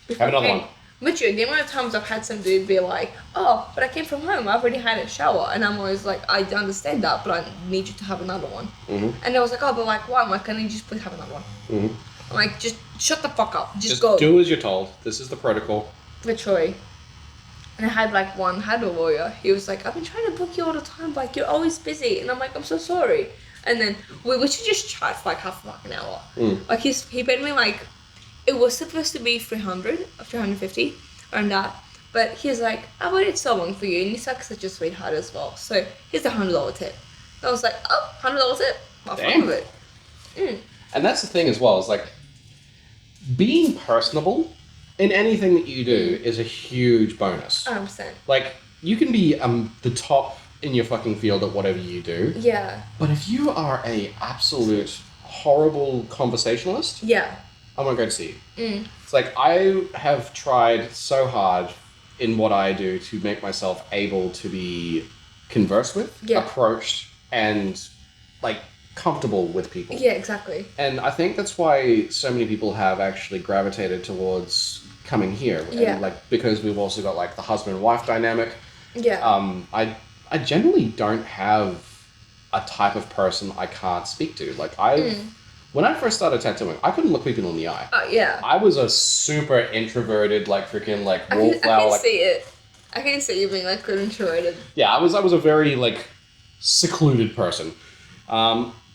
before have another I came. one. Literally, the amount of times I've had some dude be like, oh, but I came from home, I've already had a shower. And I'm always like, I understand that, but I need you to have another one. And I was like, oh, but like, why? I'm like, can you just please have another one? I'm like, just shut the fuck up, just go. do as you're told. This is the protocol. Literally. And I had like had a lawyer. He was like, I've been trying to book you all the time, but like you're always busy. And I'm like, I'm so sorry. And then we should just chat for like half an hour. Like he paid me like, it was supposed to be 300 or 350 around that. But he's like, I waited so long for you, and he's like such a sweetheart as well. So here's a $100 tip. And I was like, oh, $100 tip. I'll fuck with it. And that's the thing as well, is like being personable in anything that you do is a huge bonus. 100%. Like, you can be the top in your fucking field at whatever you do. Yeah. But if you are a absolute horrible conversationalist, I won't go to see you. It's like, I have tried so hard in what I do to make myself able to be conversed with, approached, and like comfortable with people. Yeah, exactly. And I think that's why so many people have actually gravitated towards coming here. And like, because we've also got like the husband and wife dynamic. I generally don't have a type of person I can't speak to. Like when I first started tattooing, I couldn't look people in the eye. I was a super introverted, like freaking like wallflower. I can see it. I can see you being like good introverted. Yeah, I was a very like secluded person.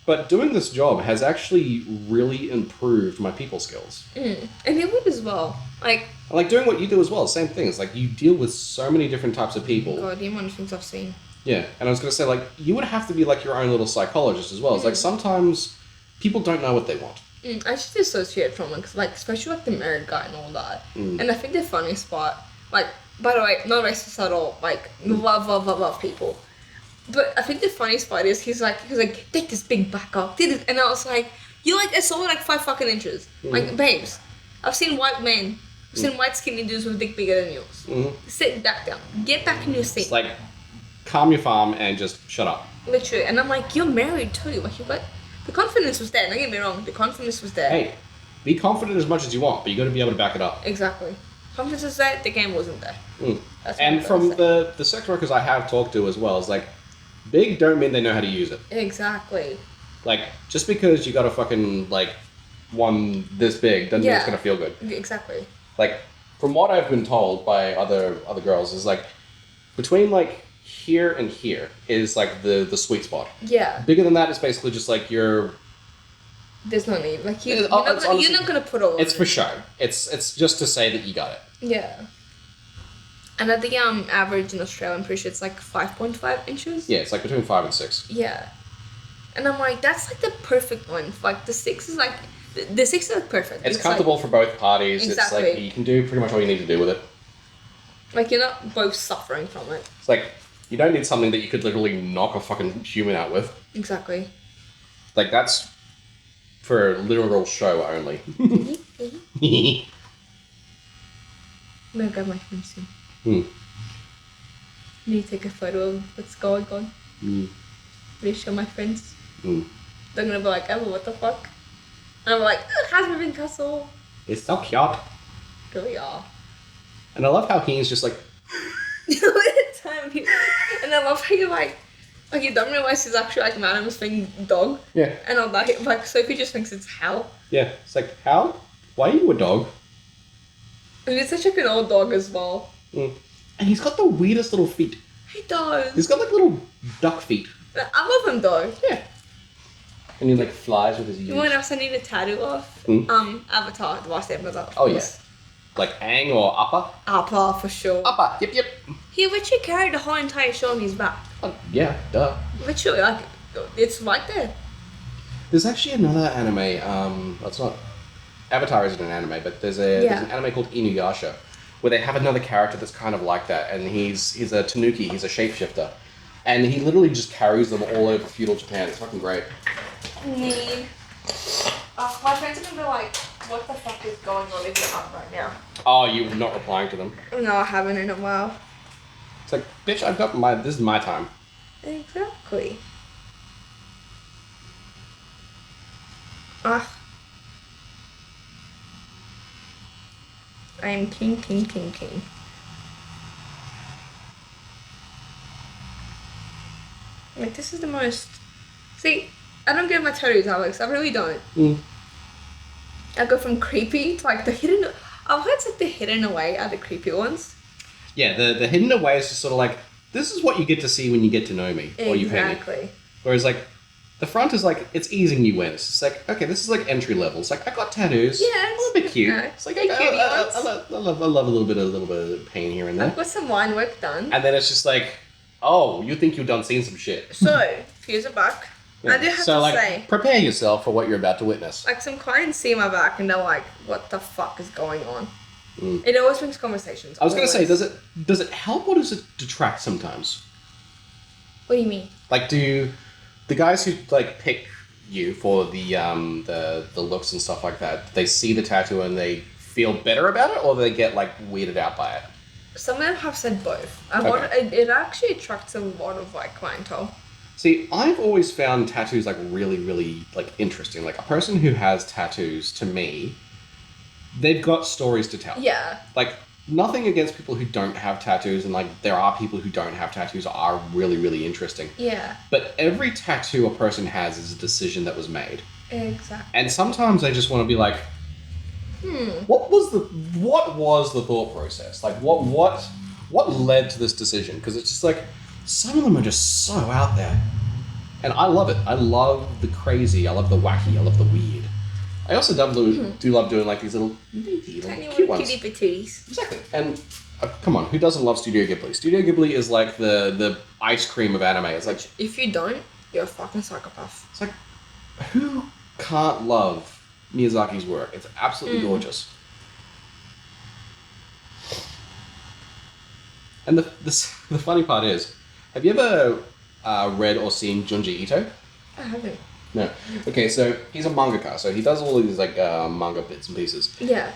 But doing this job has actually really improved my people skills. And it would as well. Like doing what you do as well, same thing. It's like you deal with so many different types of people. God, the amount of things I've seen. Yeah, and I was going to say, like, you would have to be like your own little psychologist as well. It's like sometimes people don't know what they want. I just dissociate from it, cause, like, especially like the married guy and all that. And I think the funny spot, like, by the way, not racist at all. Like, love people. But I think the funny spot is he's like, take this big back up, and I was like, you like it's only like 5 fucking inches. Like, babes, I've seen white men, I've seen white skinny dudes with a dick bigger than yours. Sit back down, get back in your seat. It's like, calm your farm and just shut up. Literally, and I'm like, you're married too. Like, you got the confidence was there. Don't get me wrong, the confidence was there. Hey, be confident as much as you want, but you got to be able to back it up. Exactly. Confidence was there. The game wasn't there. And from the sex workers I have talked to as well, it's like, big don't mean they know how to use it. Exactly. Like, just because you got a fucking, like, one this big doesn't mean it's going to feel good. Exactly. Like, from what I've been told by other girls, is like, between, like, here and here is, like, the sweet spot. Yeah. Bigger than that is basically just, like, your... There's no need. Like, you're not going to put all It's for show. It's just to say that you got it. Yeah. And I think average in Australia, I'm pretty sure it's like 5.5 inches. Yeah, it's like between 5 and 6. Yeah. And I'm like, that's like the perfect length. Like the 6 is like, the 6 is like perfect. It's comfortable for both parties. Exactly. It's like, you can do pretty much all you need to do with it. Like, you're not both suffering from it. It's like, you don't need something that you could literally knock a fucking human out with. Exactly. Like, that's for literal show only. I'm gonna grab my phone soon. I need to take a photo of what's going on. Really show my friends. They're gonna be like, oh, what the fuck? And I'm like, husband in castle. It's so cute. Really are. And I love how Keen's just like... And I love how you like you don't realize he's actually like Madam's thing dog. Yeah. And all that, like Sophie just thinks it's Hal. Yeah, it's like, Hal? Why are you a dog? And he's such like an old dog as well. And he's got the weirdest little feet. He does. He's got like little duck feet. I love him though. Yeah. And he like flies with his ears. You know what else I need a tattoo of? Avatar, the last episode. Oh yeah. Like Aang or Appa? Appa for sure. Appa, yep. He literally carried the whole entire show on his back. Oh, yeah, duh. Literally, like, it's right there. There's actually another anime. It's not Avatar isn't an anime, but there's an anime called Inuyasha, where they have another character that's kind of like that, and he's a tanuki, he's a shapeshifter, and he literally just carries them all over feudal Japan. It's fucking great. Me. My friends are gonna be like, what the fuck is going on in your up right now? Oh, you're not replying to them? No, I haven't in a while. It's like, bitch, this is my time. Exactly. I am king. Like, this is the most... See, I don't get my tattoos, Alex. I really don't. I go from creepy to, like, the hidden... I've heard it's like the hidden away are the creepy ones. Yeah, the hidden away is just sort of like, this is what you get to see when you get to know me. Or you pay me. Exactly. Whereas, like, the front is like, it's easing you in. It's just like, okay, this is like entry level. It's like, I got tattoos. Yeah, it's a bit cute. It's like, I love a little bit of pain here and there. I've got some line work done. And then it's just like, oh, you think you've done seen some shit. So, here's a back. Yeah. I do have so, to like, say, prepare yourself for what you're about to witness. like, some clients see my back and they're like, what the fuck is going on? It always brings conversations. I was going to say, does it help or does it detract sometimes? What do you mean? Like, do the guys who, like, pick you for the looks and stuff like that, they see the tattoo and they feel better about it, or they get, like, weirded out by it? Some of them have said both. Okay. It actually attracts a lot of, like, clientele. See, I've always found tattoos, like, really, really, like, interesting. Like, a person who has tattoos, to me, they've got stories to tell. Yeah. Like, nothing against people who don't have tattoos, and, like, there are people who don't have tattoos are really, really interesting. Yeah. But every tattoo a person has is a decision that was made. Exactly. And sometimes I just want to be like, what was the thought process? Like, what led to this decision? Because it's just like, some of them are just so out there. And I love it. I love the crazy. I love the wacky. I love the weird. I also do love doing, like, these little cute ones. Kitty patooties. Exactly. And come on, who doesn't love Studio Ghibli? Studio Ghibli is like the ice cream of anime. It's like, if you don't, you're a fucking psychopath. It's like, who can't love Miyazaki's work? It's absolutely gorgeous. And the funny part is, have you ever read or seen Junji Ito? I haven't. No. Okay, so he's a mangaka, so he does all of these, like, manga bits and pieces. Yeah.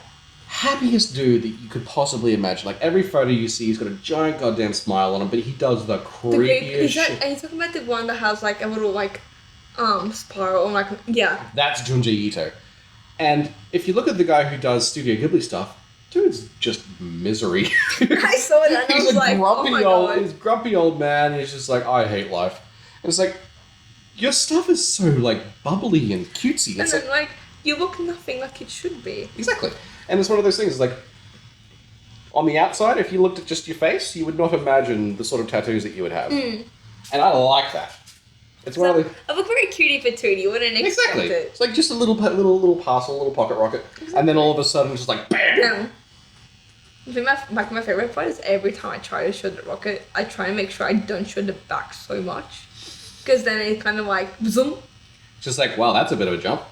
Happiest dude that you could possibly imagine. Like, every photo you see, he's got a giant goddamn smile on him, but he does the creepiest shit. Are you talking about the one that has, like, a little, like, spiral? Like, yeah. That's Junji Ito. And if you look at the guy who does Studio Ghibli stuff, dude's just misery. I saw that and I was like, oh my God. He's a grumpy old man, and he's just like, I hate life. And it's like, your stuff is so, like, bubbly and cutesy. And then, like, you look nothing like it should be. Exactly. And it's one of those things, like, on the outside, if you looked at just your face, you would not imagine the sort of tattoos that you would have. And I like that. It's one of the... I look very cutie patootie. You wouldn't expect it. It's like just a little parcel, a little pocket rocket. Exactly. And then all of a sudden, just like, BAM! My favorite part is every time I try to show the rocket, I try and make sure I don't show the back so much. Because then it kind of like, zoom. Just like, wow, that's a bit of a jump.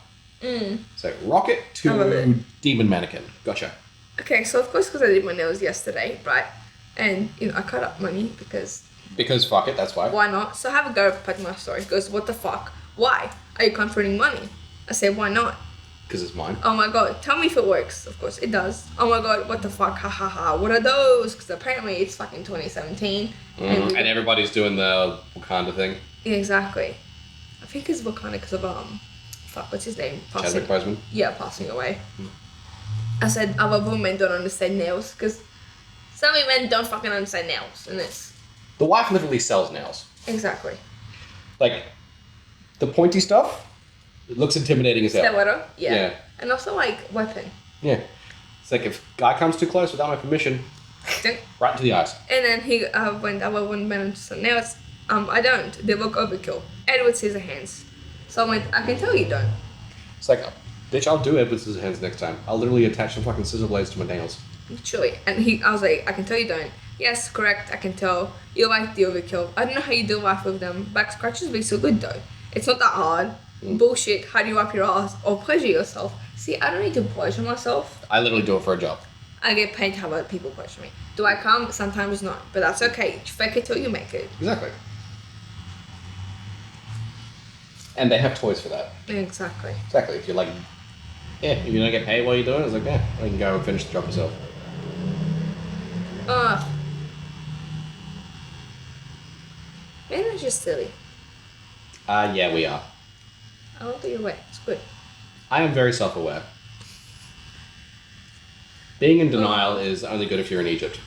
It's like, rocket to demon mannequin. Gotcha. Okay, so of course, because I did my nails yesterday, right? And, you know, I cut up money because... Because fuck it, that's why. Why not? So I have a go at my story. He goes, what the fuck? Why? Are you contributing money? I say, why not? Because it's mine. Oh my God, tell me if it works. Of course, it does. Oh my God, what the fuck? Ha ha ha. What are those? Because apparently it's fucking 2017. And everybody's doing the Wakanda thing. Yeah, exactly. I think it's Wakanda because of, fuck, what's his name? Chadwick Boseman? Yeah, passing away. I said, other women don't understand nails because some women don't fucking understand nails. And it's... The wife literally sells nails. Exactly. Like, the pointy stuff, it looks intimidating as hell. Stiletto? Yeah. And also, like, weapon. Yeah. It's like, if guy comes too close without my permission, right into the eyes. And then he, when other women understand nails, I don't. They look overkill. Edward Scissorhands. So I'm like, I can tell you don't. It's like, bitch, I'll do Edward Scissorhands next time. I'll literally attach some fucking scissor blades to my nails. Literally. And I was like, I can tell you don't. Yes, correct, I can tell. You like the overkill. I don't know how you do life with them. Back scratches be so good though. It's not that hard. Bullshit. How do you wipe your ass or pleasure yourself? See, I don't need to pleasure myself. I literally do it for a job. I get paid to have other people pleasure me. Do I come? Sometimes not, but that's okay. Fake it till you make it. Exactly. And they have toys for that. Exactly. Exactly. If you're like, yeah, if you don't get paid while you're doing it, it's like, yeah, you can go and finish the job yourself. Man, that's just silly. Yeah, we are. I don't think you're right. It's good. I am very self-aware. Being in denial is only good if you're in Egypt.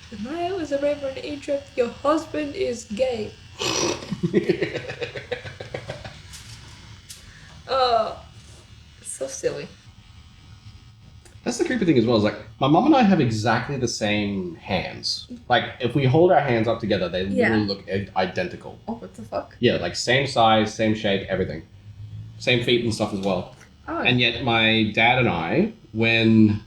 Denial is a river in Egypt. Your husband is gay. So silly. That's the creepy thing as well, is like, my mum and I have exactly the same hands. Like, if we hold our hands up together, they literally look identical. Oh, what the fuck? Yeah, like same size, same shape, everything. Same feet and stuff as well. Oh. And yet my dad and I, when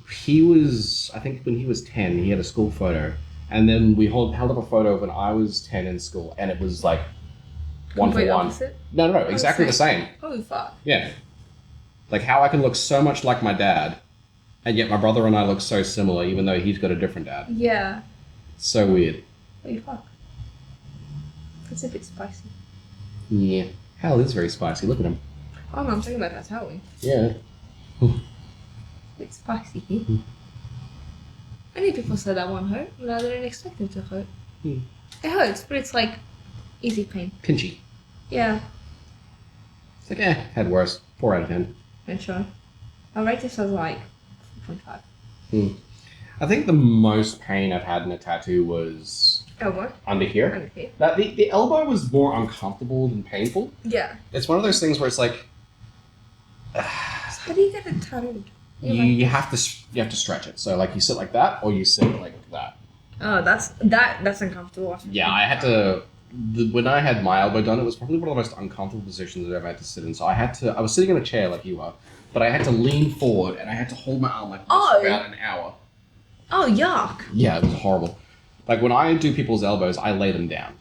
he was 10, he had a school photo. And then we held up a photo of when I was 10 in school, and it was like one for one. Opposite? No, exactly the same. Holy fuck. Yeah. Like how I can look so much like my dad, and yet my brother and I look so similar, even though he's got a different dad. Yeah. It's so weird. Holy fuck. It's a bit spicy. Yeah. Hell is very spicy. Look at him. Oh no, I'm talking about that Halloween. Yeah. It's spicy. Many people said that won't hurt, but I didn't expect it to hurt. It hurts, but it's like easy pain. Pinchy. Yeah. It's like, had worse. 4 out of 10. And sure. I'll rate this as like 4.5. I think the most pain I've had in a tattoo was Elbow? under here. Under here. Now, the elbow was more uncomfortable than painful. Yeah. It's one of those things where it's like... So how do you get it tattooed? You have to stretch it. So like you sit like that, or you sit like that. Oh, that's uncomfortable. Yeah, I had to... when I had my elbow done, it was probably one of the most uncomfortable positions I've ever had to sit in. So I was sitting in a chair like you are, but I had to lean forward and I had to hold my arm like this for about an hour. Oh, yuck. Yeah, it was horrible. Like when I do people's elbows, I lay them down.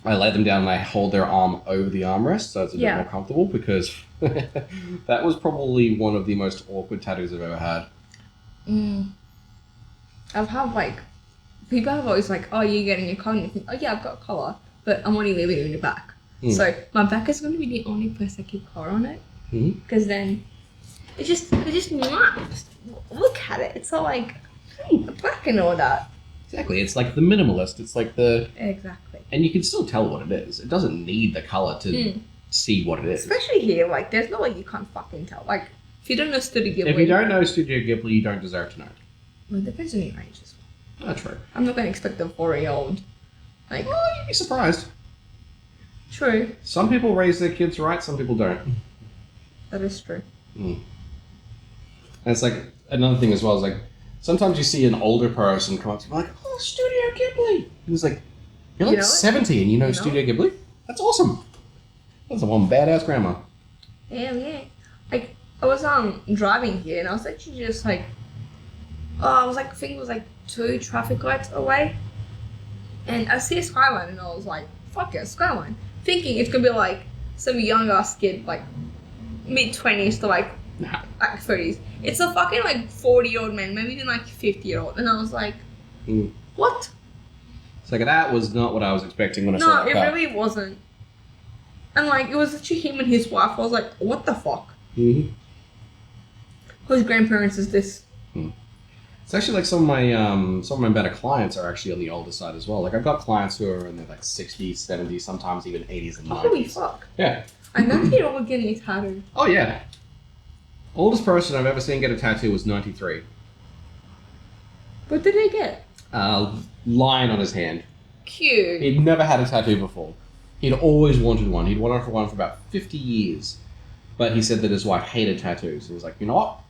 I lay them down and I hold their arm over the armrest, so it's a bit more comfortable, because that was probably one of the most awkward tattoos I've ever had. I've had like... People have always like, oh, you're getting a collar. And you think, oh yeah, I've got a collar, but I'm only leaving it in the back. So my back is going to be the only place I keep collar on it, because then it just look at it. It's all like black and all that. Exactly, it's like the minimalist. It's like the exactly, and you can still tell what it is. It doesn't need the color to see what it is. Especially here, like there's no way you can't fucking tell. Like if you don't know Studio Ghibli, if you don't know Studio Ghibli, you don't deserve to know. Well, it depends on your age as well. That's true. I'm not going to expect a 4-year-old. Like, well, you'd be surprised. True. Some people raise their kids right, some people don't. That is true. And it's like, another thing as well is like, sometimes you see an older person come up to you like, oh, Studio Ghibli. And it's like, you're like 70 and you know Studio Ghibli? That's awesome. That's one badass grandma. Yeah. Like, I was driving here and I was actually just like, I think it was like 2 traffic lights away, and I see a skyline, and I was like, "Fuck yeah, skyline!" Thinking it's gonna be like some young ass kid, like mid-20s to like 30s. It's a fucking like 40-year-old man, maybe even like 50-year-old, and I was like, "What?" It's like, that was not what I was expecting when I saw that car. No, it really wasn't. And like, it was actually him and his wife. I was like, "What the fuck?" Whose grandparents is this? It's actually like some of my better clients are actually on the older side as well. Like I've got clients who are in their like 60s, 70s, sometimes even 80s and 90s. Holy fuck. Yeah. I know they're all getting a tattoo. Oh yeah. Oldest person I've ever seen get a tattoo was 93. What did they get? Lion on his hand. Cute. He'd never had a tattoo before. He'd always wanted one. He'd wanted one for about 50 years. But he said that his wife hated tattoos. He was like, you know what?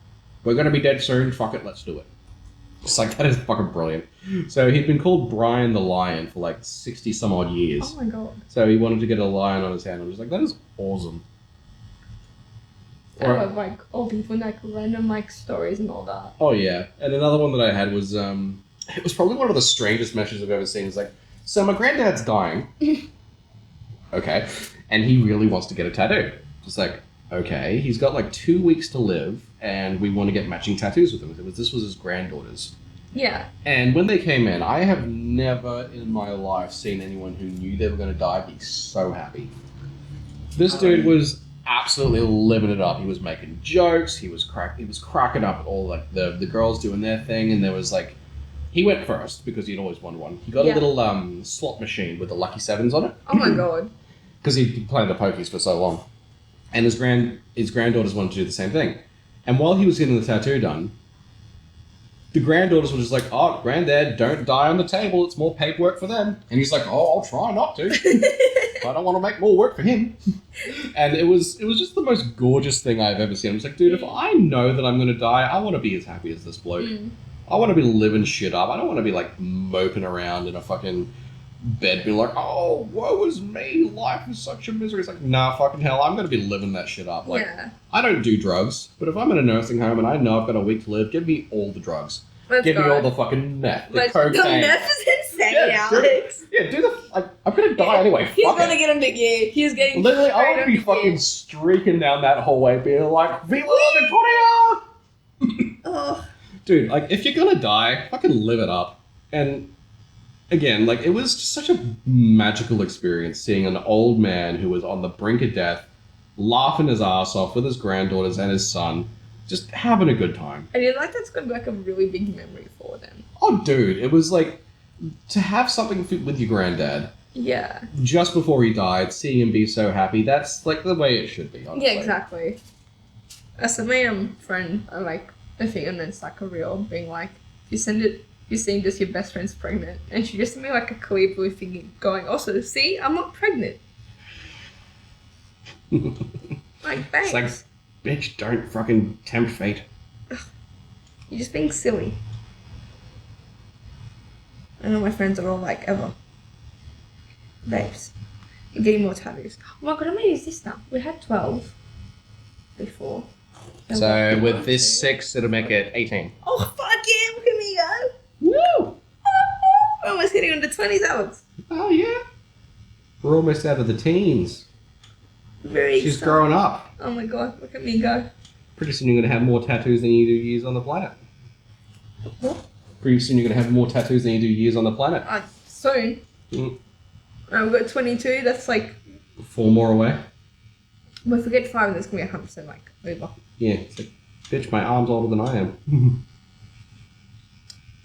We're going to be dead soon. Fuck it, let's do it. It's like, that is fucking brilliant. So he'd been called Brian the Lion for like 60 some odd years. Oh my god. So he wanted to get a lion on his hand. I was like, that is awesome. I love like old people and like random like stories and all that. Oh yeah. And another one that I had was, it was probably one of the strangest messages I've ever seen. It's like, so my granddad's dying. Okay. And he really wants to get a tattoo. Just like, okay, he's got like 2 weeks to live and we want to get matching tattoos with him. This was his granddaughter's. Yeah. And when they came in, I have never in my life seen anyone who knew they were going to die be so happy. This dude was absolutely living it up. He was making jokes. He was cracking up at all like the girls doing their thing. And there was like, he went first because he'd always wanted one. He got a little slot machine with the lucky sevens on it. Oh my god. Because he'd played the pokies for so long. And his granddaughters wanted to do the same thing. And while he was getting the tattoo done, the granddaughters were just like, oh, granddad, don't die on the table. It's more paperwork for them. And he's like, oh, I'll try not to. I don't want to make more work for him. And it was just the most gorgeous thing I've ever seen. I'm just like, dude, if I know that I'm going to die, I want to be as happy as this bloke. I want to be living shit up. I don't want to be like moping around in a fucking bed being like, oh, woe is me. Life is such a misery. It's like, nah, fucking hell, I'm going to be living that shit up. Like, I don't do drugs, but if I'm in a nursing home and I know I've got a week to live, give me all the drugs. Give me all the fucking meth, the cocaine. The meth is insane, Alex. I'm going to die anyway. He's going to get him to gear. He's getting literally, I want to be fucking streaking down that hallway being like, Viva la Victoria! Dude, like, if you're going to die, fucking live it up. And again, like, it was just such a magical experience seeing an old man who was on the brink of death, laughing his ass off with his granddaughters and his son, just having a good time. And like that's going to be like a really big memory for them. Oh, dude, it was like, to have something with your granddad. Yeah. Just before he died, seeing him be so happy, that's like the way it should be, honestly. Yeah, exactly. That's my friend, I think, and it's like a reel being like, you're seeing this, your best friend's pregnant. And she just sent me like a clear blue thing going, also, see, I'm not pregnant. Like, thanks. It's like, bitch, don't fucking tempt fate. You're just being silly. I know my friends are all like, ever. Babes, you're getting more tattoos. Oh my god, how many is this now? We had 12 before. So with this 6, it'll make it 18. Oh, fuck yeah, look at me go. Woo! We're almost hitting on the 20s, Alex. Oh, yeah. We're almost out of the teens. She's growing up. Oh my god, look at me go. Pretty soon you're going to have more tattoos than you do years on the planet. What? Pretty soon you're going to have more tattoos than you do years on the planet. Soon. Mm. We've got 22, that's like... 4 more away. Well, if we get 5, that's going to be 100% like over. Yeah, it's like, bitch, my arm's older than I am.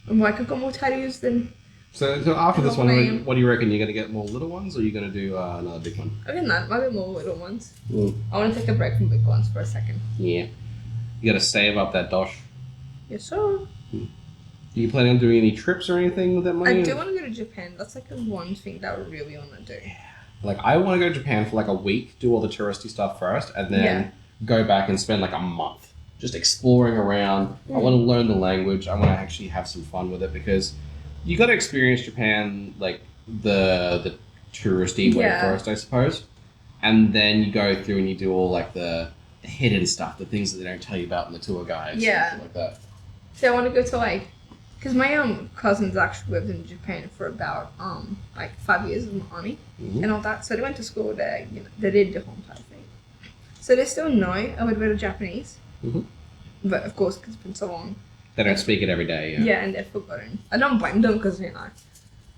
I'm like, I've got more tattoos than... So after this one, what do you reckon? You're going to get more little ones or are you going to do another big one? I think that might be more little ones. Mm. I want to take a break from big ones for a second. Yeah. You got to save up that dosh. Yes, sir. Mm. Are you planning on doing any trips or anything with that money? I do want to go to Japan. That's like the one thing that I really want to do. Yeah. Like, I want to go to Japan for like a week, do all the touristy stuff first, and then go back and spend like a month just exploring around. I want to learn the language. I want to actually have some fun with it because you got to experience Japan like the touristy way first, I suppose. And then you go through and you do all like the hidden stuff, the things that they don't tell you about in the tour guides. Yeah. Something like that. So I want to go to like... Because my cousins actually lived in Japan for about 5 years with my auntie and all that. So they went to school there. You know, they did the whole entire thing. So they still know a little bit of Japanese. Mm-hmm. But of course, because it's been so long. They don't speak it every day. Yeah, and they've forgotten. I don't blame them because, you know.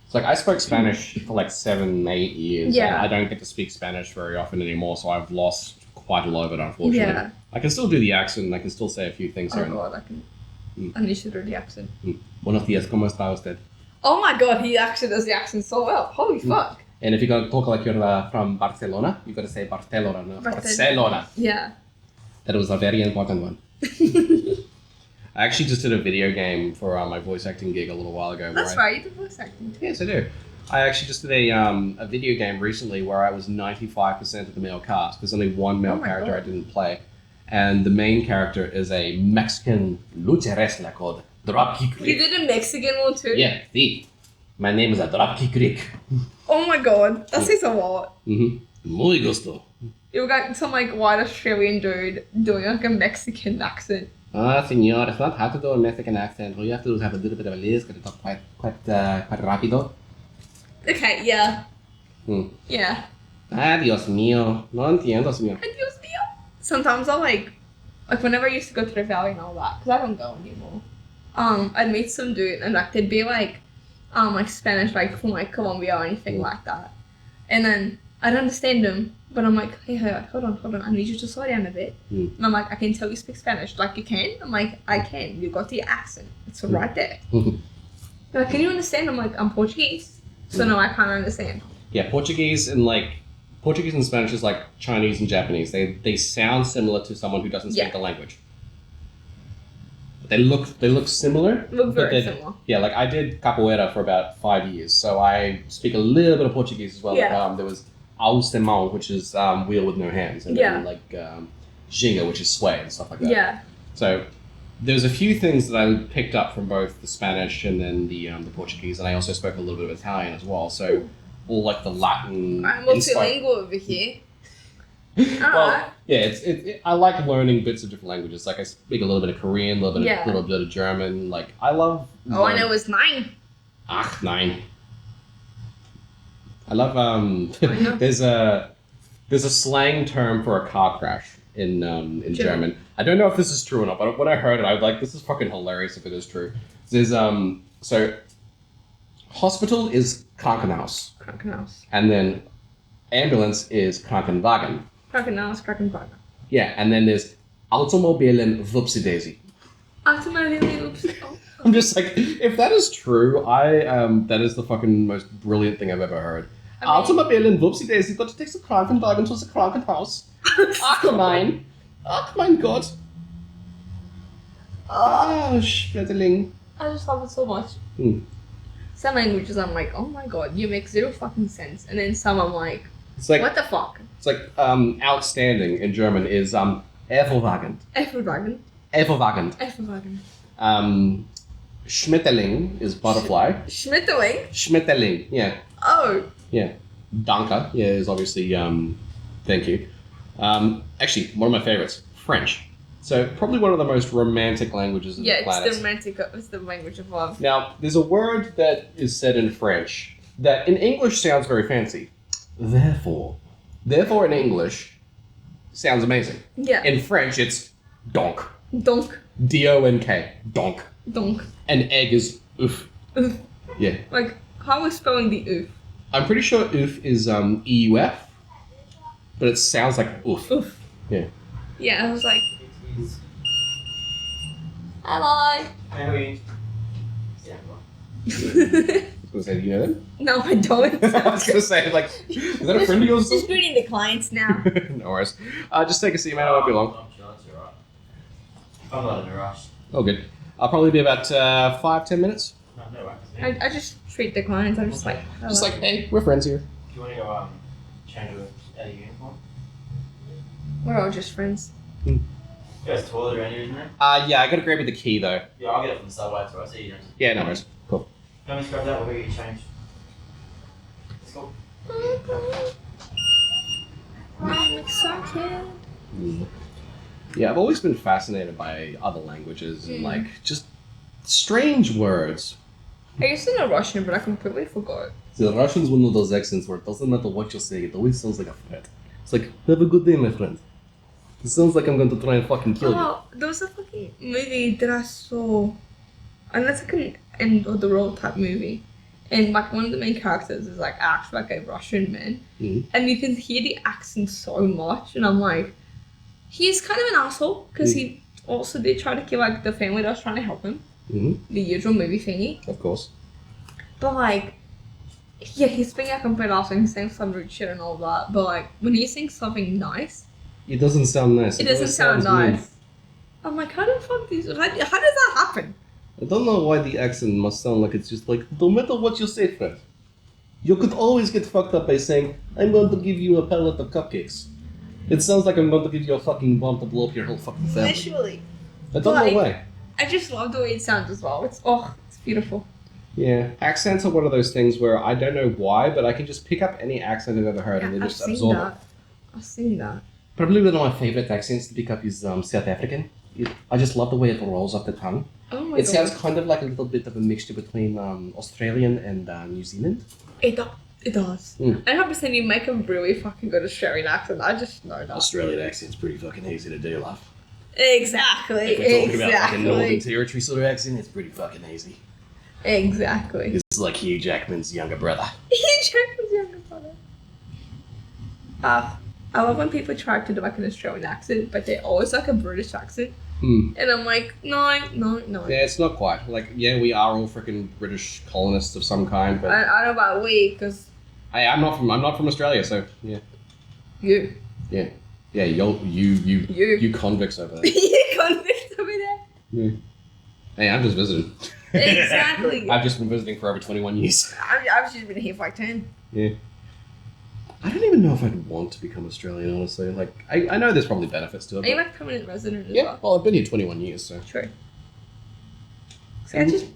It's like I spoke Spanish for like 7-8 years. Yeah. And I don't get to speak Spanish very often anymore, so I've lost quite a lot of it, unfortunately. Yeah. I can still do the accent and I can still say a few things. Oh, God, I can... I need to do the accent. Buenos días, ¿cómo está usted? Oh my god, he actually does the accent so well. Holy fuck. And if you're going to talk like you're from Barcelona, you've got to say Barcelona, not Barcelona. Yeah. That was a very important one. I actually just did a video game for my voice acting gig a little while ago. That's right, you did voice acting too. Yes, I do. I actually just did a video game recently where I was 95% of the male cast. There's only one male character I didn't play. And the main character is a Mexican lucha wrestler called Dropkick Rick. You did a Mexican one too? Yeah, see. My name is a Dropkick Rick. Oh my god, that says a lot. Muy gusto. You got some like white Australian dude doing like a Mexican accent. Senor, it's not hard to do a Mexican accent. All you have to do is have a little bit of a lisp and talk quite rapido. Okay, yeah. Yeah. Ah, Dios mío. No entiendo, señor. Dios mío. Sometimes I'll like whenever I used to go to the valley and all that, because I don't go anymore. I'd meet some dude and like they'd be like Spanish like from like Colombia or anything like that, and then I'd understand them, but I'm like, hey, hold on, I need you to slow down a bit. And I'm like, I can tell you speak Spanish, like you can. I'm like, I can. You got the accent, it's right there. They're like, can you understand? I'm like, I'm Portuguese, so no, I can't understand. Yeah, Portuguese and Spanish is like Chinese and Japanese. They sound similar to someone who doesn't speak the language. They look similar. Look very similar. Yeah, like I did capoeira for about 5 years, so I speak a little bit of Portuguese as well. Yeah. Like, there was aos de mão, which is wheel with no hands, and then like ginga, which is sway and stuff like that. Yeah. So there's a few things that I picked up from both the Spanish and then the Portuguese, and I also spoke a little bit of Italian as well. So all like the Latin. I'm multilingual over here. Well, yeah, I like learning bits of different languages. Like I speak a little bit of Korean, a little bit of German. Like I love. I know it's 9. Ach, nein. I love there's a slang term for a car crash in German. I don't know if this is true or not, but when I heard it, I was like, this is fucking hilarious if it is true. There's so hospital is Krankenhaus. Krankenhaus. And then ambulance is Krankenwagen. Krankenhaus, Krankenwagen. Yeah, and then there's Automobilen Whoopsie Daisy. Automobilen Whoopsie. I'm just like, if that is true, that is the fucking most brilliant thing I've ever heard. Automobilen Whoopsie Daisy, got to take the Krankenwagen to the Krankenhaus. Ach mein Gott. Oh, Schmetterling. I just love it so much. Some languages I'm like, oh my god, you make zero fucking sense. And then some I'm like, what the fuck? It's like, outstanding in German is, hervorragend. Hervorragend. Schmetterling is butterfly. Schmetterling, yeah. Oh. Yeah. Danke, yeah, is obviously, thank you. Actually, one of my favorites, French. So probably one of the most romantic languages on the planet. It's the language of love. Now, there's a word that is said in French that in English sounds very fancy. Therefore in English sounds amazing. Yeah. In French, it's donk. Donk. D-O-N-K. Donk. Donk. And egg is oof. Oof. Yeah. Like, how are we spelling the oof? I'm pretty sure oof is E-U-F, but it sounds like oof. Oof. Yeah. Yeah, I was like... Hello. I was going to say, do you know them? No, I don't. I was going to say, like, is that a friend of yours? Just greeting the clients now. No worries. Just take a seat, man. I won't be long. I'm sure that's alright. I'm not in a rush. Oh, good. I'll probably be about 5-10 minutes. No worries. I just treat the clients. I'm just like, hello. Just like, hey, we're friends here. Do you want to go change out of uniform? We're all just friends. There's a toilet around here, isn't there? Yeah, I gotta grab you the key though. Yeah, I'll get it from the subway, so I see you. Yeah, no worries. Cool. Let me grab that, we'll get you changed. Let's go. I'm excited. Yeah, I've always been fascinated by other languages and like just strange words. I used to know Russian, but I completely forgot. The Russian's one of those accents where it doesn't matter what you say, it always sounds like a threat. It's like, have a good day, my friend. It sounds like I'm going to try and fucking kill you. There was a fucking movie that I saw, and that's like an end of the world type movie. And like one of the main characters is like acts like a Russian man. And you can hear the accent so much, and I'm like, he's kind of an asshole, because he also did try to kill like the family that was trying to help him. The usual movie thingy. Of course. But like, yeah, he's being a complete asshole, he's saying some rude shit and all that, but like, when he's saying something nice, it doesn't sound nice. It doesn't sound nice. I'm like, how the fuck how does that happen? I don't know why the accent must sound like it's just like, no matter what you say, friend. You could always get fucked up by saying, I'm going to give you a pallet of cupcakes. It sounds like I'm going to give you a fucking bomb to blow up your whole fucking family. Literally. I don't know why. I just love the way it sounds as well. It's beautiful. Yeah, accents are one of those things where I don't know why, but I can just pick up any accent I've ever heard and then just absorb it. I've seen that. Probably one of my favorite accents to pick up is South African. I just love the way it rolls off the tongue. Oh my god. It sounds kind of like a little bit of a mixture between Australian and New Zealand. It It does. Mm. And 100% you make a really fucking good Australian accent. I just know that. Australian accent's pretty fucking easy to do, love. Exactly. If we're talking about fucking Northern Territory sort of accent, it's pretty fucking easy. Exactly. It's like Hugh Jackman's younger brother. Hugh Jackman's younger brother. I love when people try to do like an Australian accent, but they're always like a British accent. And I'm like, no. Yeah, it's not quite. Like, yeah, we are all freaking British colonists of some kind, but I don't know about we, because hey, I'm not from Australia, so yeah. you You convicts over there. you convict over there. Yeah. Hey, I'm just visiting. Exactly. I've just been visiting for over 21 years. I've just been here for like 10. Yeah. I don't even know if I'd want to become Australian, honestly. Like, I know there's probably benefits to it. Are you like permanent resident as yeah, well? well, I've been here 21 years, so. True. So I just...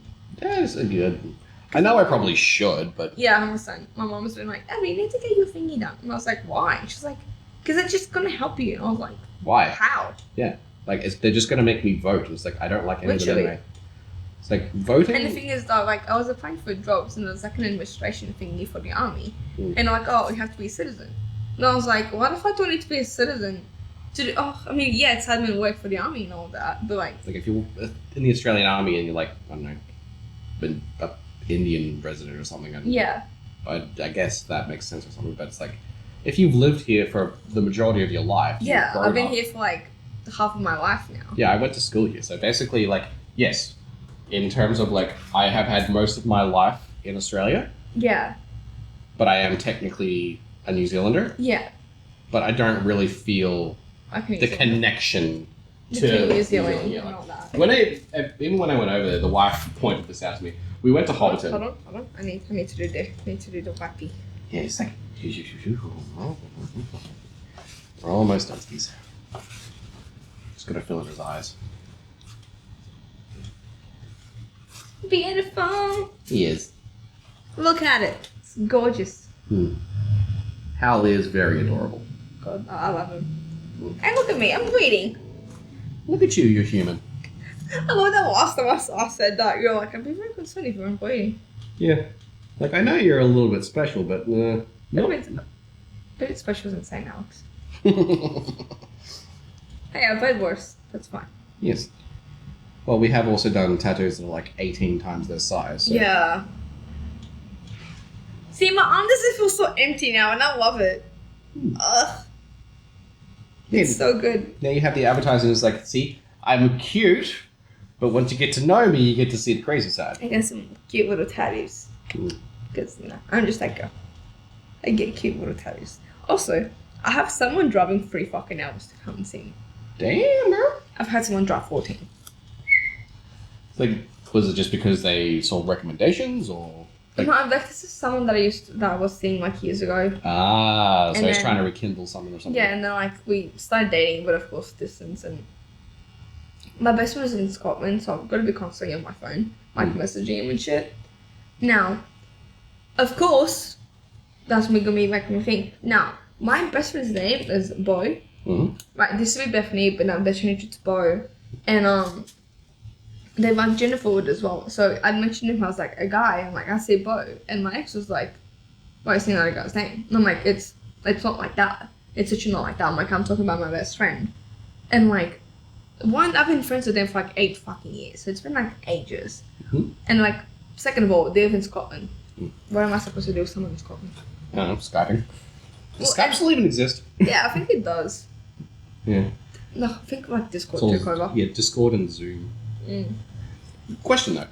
Yeah, it's good. I know I probably should, but... Yeah, 100%. My mom was been like, Abby, you need to get your thingy done. And I was like, why? And she's like, because it's just going to help you. And I was like, why? How? Yeah. Like, they're just going to make me vote. It's like, I don't like any of it Literally. anyway. It's like, voting... And the thing is, though, like, I was applying for jobs, and there was, like, an administration thingy for the army. Mm. And, like, oh, you have to be a citizen. And I was like, what if I don't need to be a citizen to do... Oh, I mean, yeah, it's admin work for the army and all that, but, like... Like, if you're in the Australian Army and you're, like, I don't know, an Indian resident or something, Yeah. I guess that makes sense or something, but it's like, if you've lived here for the majority of your life... Yeah, I've been here for, like, half of my life now. Yeah, I went to school here, so basically, like, yes, in terms of, like, I have had most of my life in Australia, Yeah. but I am technically a New Zealander, Yeah. but I don't really feel the connection to Between New Zealand Yeah, and like, all that. even when I went over there, the wife pointed this out to me. We went to Hobbiton. Hold on. I need to do the wappy. Yeah, it's like... We're almost done, Steve. Just gotta fill in his eyes. Beautiful. He is. Look at it. It's gorgeous. Hal is very adorable. God, I love him. And look at me, I'm bleeding. Look at you, you're human. I love that last time I said that. You're like, I'd be very concerned if you weren't bleeding. Yeah. Like, I know you're a little bit special, but, no. But it's special isn't saying Alex. Hey, I played worse. That's fine. Yes. Well, we have also done tattoos that are like 18 times their size. So. Yeah. See, my arm doesn't feel so empty now, and I love it. Ugh. Yeah. It's so good. Now you have the advertising is like, see, I'm cute, but once you get to know me, you get to see the crazy side. I got some cute little tattoos. Because, I'm just like a... I get cute little tattoos. Also, I have someone driving 3 fucking hours to come and see me. Damn, bro. I've had someone drive 14. Like, was it just because they saw recommendations, or? Like, No, like this is someone that I was seeing like years ago. so And he's then- trying to rekindle something or something. Yeah, and then like we started dating, but of course distance. And my best friend is in Scotland, so I've got to be constantly on my phone, like messaging him and shit. Now, of course, that's gonna be like my thing. Now, my best friend's name is Bo. Mm-hmm. Right, this would be Bethany, but now they're changed it to Bo. And they like gender forward as well. So I mentioned him, I was like, a guy. I'm like, I say Bo. And my ex was like, why are you saying that guy's name? And I'm like, it's not like that. It's actually not like that. I'm like, I'm talking about my best friend. And like, one, I've been friends with them for like 8 fucking years. So it's been like ages. Mm-hmm. And like, second of all, they live in Scotland. What am I supposed to do with someone in Scotland? I don't know, Skyping. Does Well, Skype still even exist? Yeah, I think it does. Yeah. No, I think like Discord It's took all- over. Yeah, Discord and Zoom. Mm. Question though,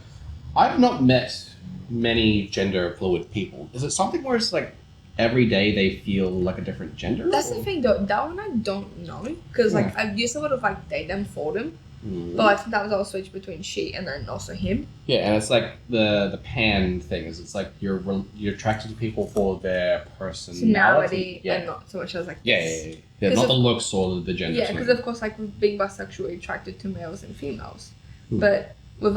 I've not met many gender fluid people. Is it something where it's like every day they feel like a different gender? That's the or- thing though, that one I don't know. Because like, I used to sort of like date them for them. But I think that was all switched between she and then also him. Yeah, and it's like the pan thing is it's like you're attracted to people for their personality. Personality and not so much as like Yeah, this. yeah, yeah. Yeah, 'Cause not of- the looks or the gender. Yeah, because of course like with being bisexual, we're attracted to males and females. Hmm. But with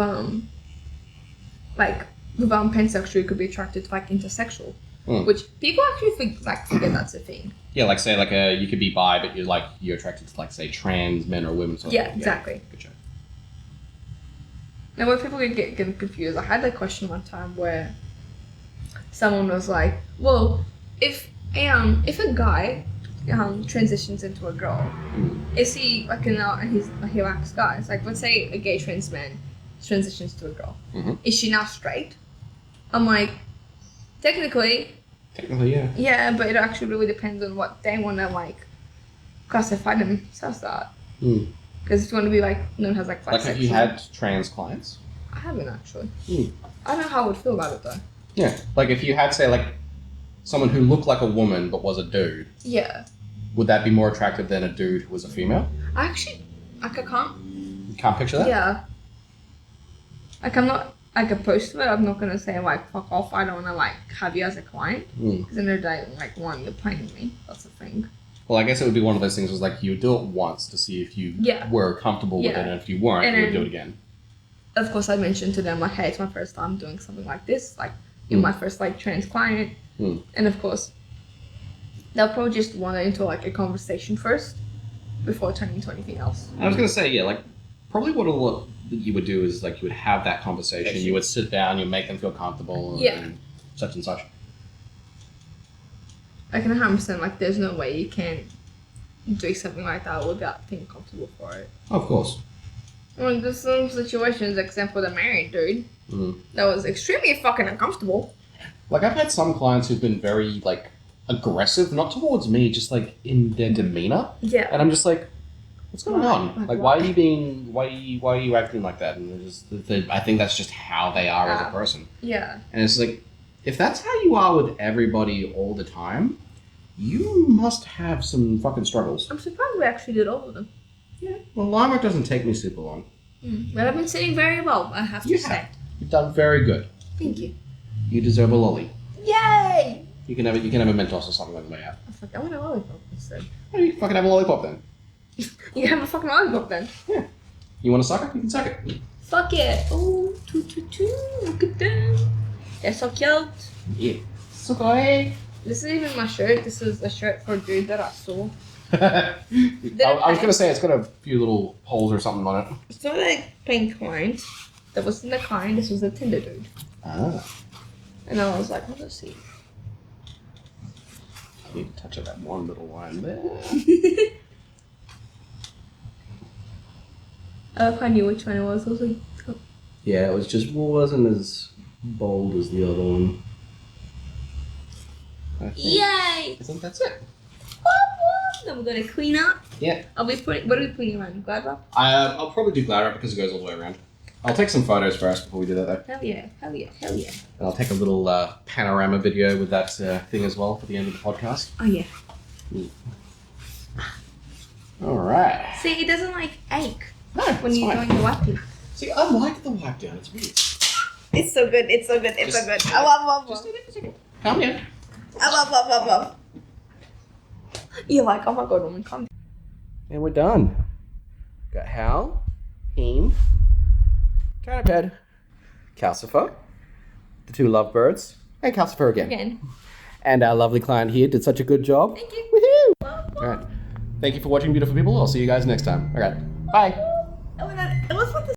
pansexual, you could be attracted to like intersexual. Hmm. Which people actually forget that's a thing. Yeah, like say like you could be bi, but you're attracted to like say trans men or women. Sort of Yeah, thing. exactly. Good job. Now where people get confused, I had that question one time where someone was like, well, if a guy transitions into a girl, is he like he likes guys? Like, let's say a gay trans man transitions to a girl. Is she now straight? I'm like, technically, yeah. Yeah, but it actually really depends on what they want to like classify themselves at. Because if you want to be like known as like have you had trans clients? I haven't actually. I don't know how I would feel about it though. Yeah, like if you had say like someone who looked like a woman but was a dude. Yeah. Would that be more attractive than a dude who was a female? I actually, like, I can't. You can't picture that? Yeah. Like, I'm not, like, opposed to it. I'm not going to say, like, fuck off, I don't want to, like, have you as a client. Because in the day, like, one, you're paying me. That's the thing. Well, I guess it would be one of those things was, like, you would do it once to see if you were comfortable with it, and if you weren't, you would do it again. Of course, I mentioned to them, like, hey, it's my first time doing something like this. Like, you're my first, like, trans client. And, of course, they'll probably just wander into, like, a conversation first before turning into anything else. I was going to say, yeah, like, probably what you would do is, like, you would have that conversation. You would sit down, you would make them feel comfortable, and such and such. I can 100%, like, there's no way you can do something like that without being comfortable for it. Of course. Well, there's some situations, except for the married dude, that was extremely fucking uncomfortable. Like, I've had some clients who've been very, like, aggressive, not towards me, just, like, in their demeanor. Yeah. And I'm just like, what's going on? Like, why are you acting like that? And I think that's just how they are as a person. Yeah. And it's like, if that's how you are with everybody all the time, you must have some fucking struggles. I'm surprised we actually did all of them. Yeah. Well, line work doesn't take me super long. But I've been sitting very well, I have to say. You've done very good. Thank you. You deserve a lolly. Yay! You can have a Mentos or something on the way out. I want a lollipop instead. Oh, you can fucking have a lollipop then. You can have a fucking lollipop then. Yeah. You want to suck it? You can suck it. Fuck it. Oh, look at them. They're so cute. Yeah. So great. This is even my shirt. This is a shirt for a dude that I saw. I was going to say it's got a few little holes or something on it. It's not like pink client. That wasn't the client. This was the Tinder dude. Ah. And I was like, let's see. Need to touch of that one little line there. I knew which one it was. I was like, oh. Yeah, wasn't as bold as the other one. Yay! I think that's it. Then we're going to clean up. Yeah. What are we putting around? Glad wrap? I'll probably do glad wrap because it goes all the way around. I'll take some photos first before we do that though. Hell yeah. And I'll take a little panorama video with that thing as well for the end of the podcast. Oh yeah. Alright. See, it doesn't like ache when you're doing the wiping. See, I like the wipe down, it's weird. It's so good. I love. Just do it for a second. Calm down. I love. You're like, oh my god, woman, come. And we're done. Got Hal, Heem, Canoped, Calcifer, the two lovebirds, and Calcifer again. And our lovely client here did such a good job. Thank you. Woohoo! Alright. Thank you for watching, beautiful people. I'll see you guys next time. Alright. Bye.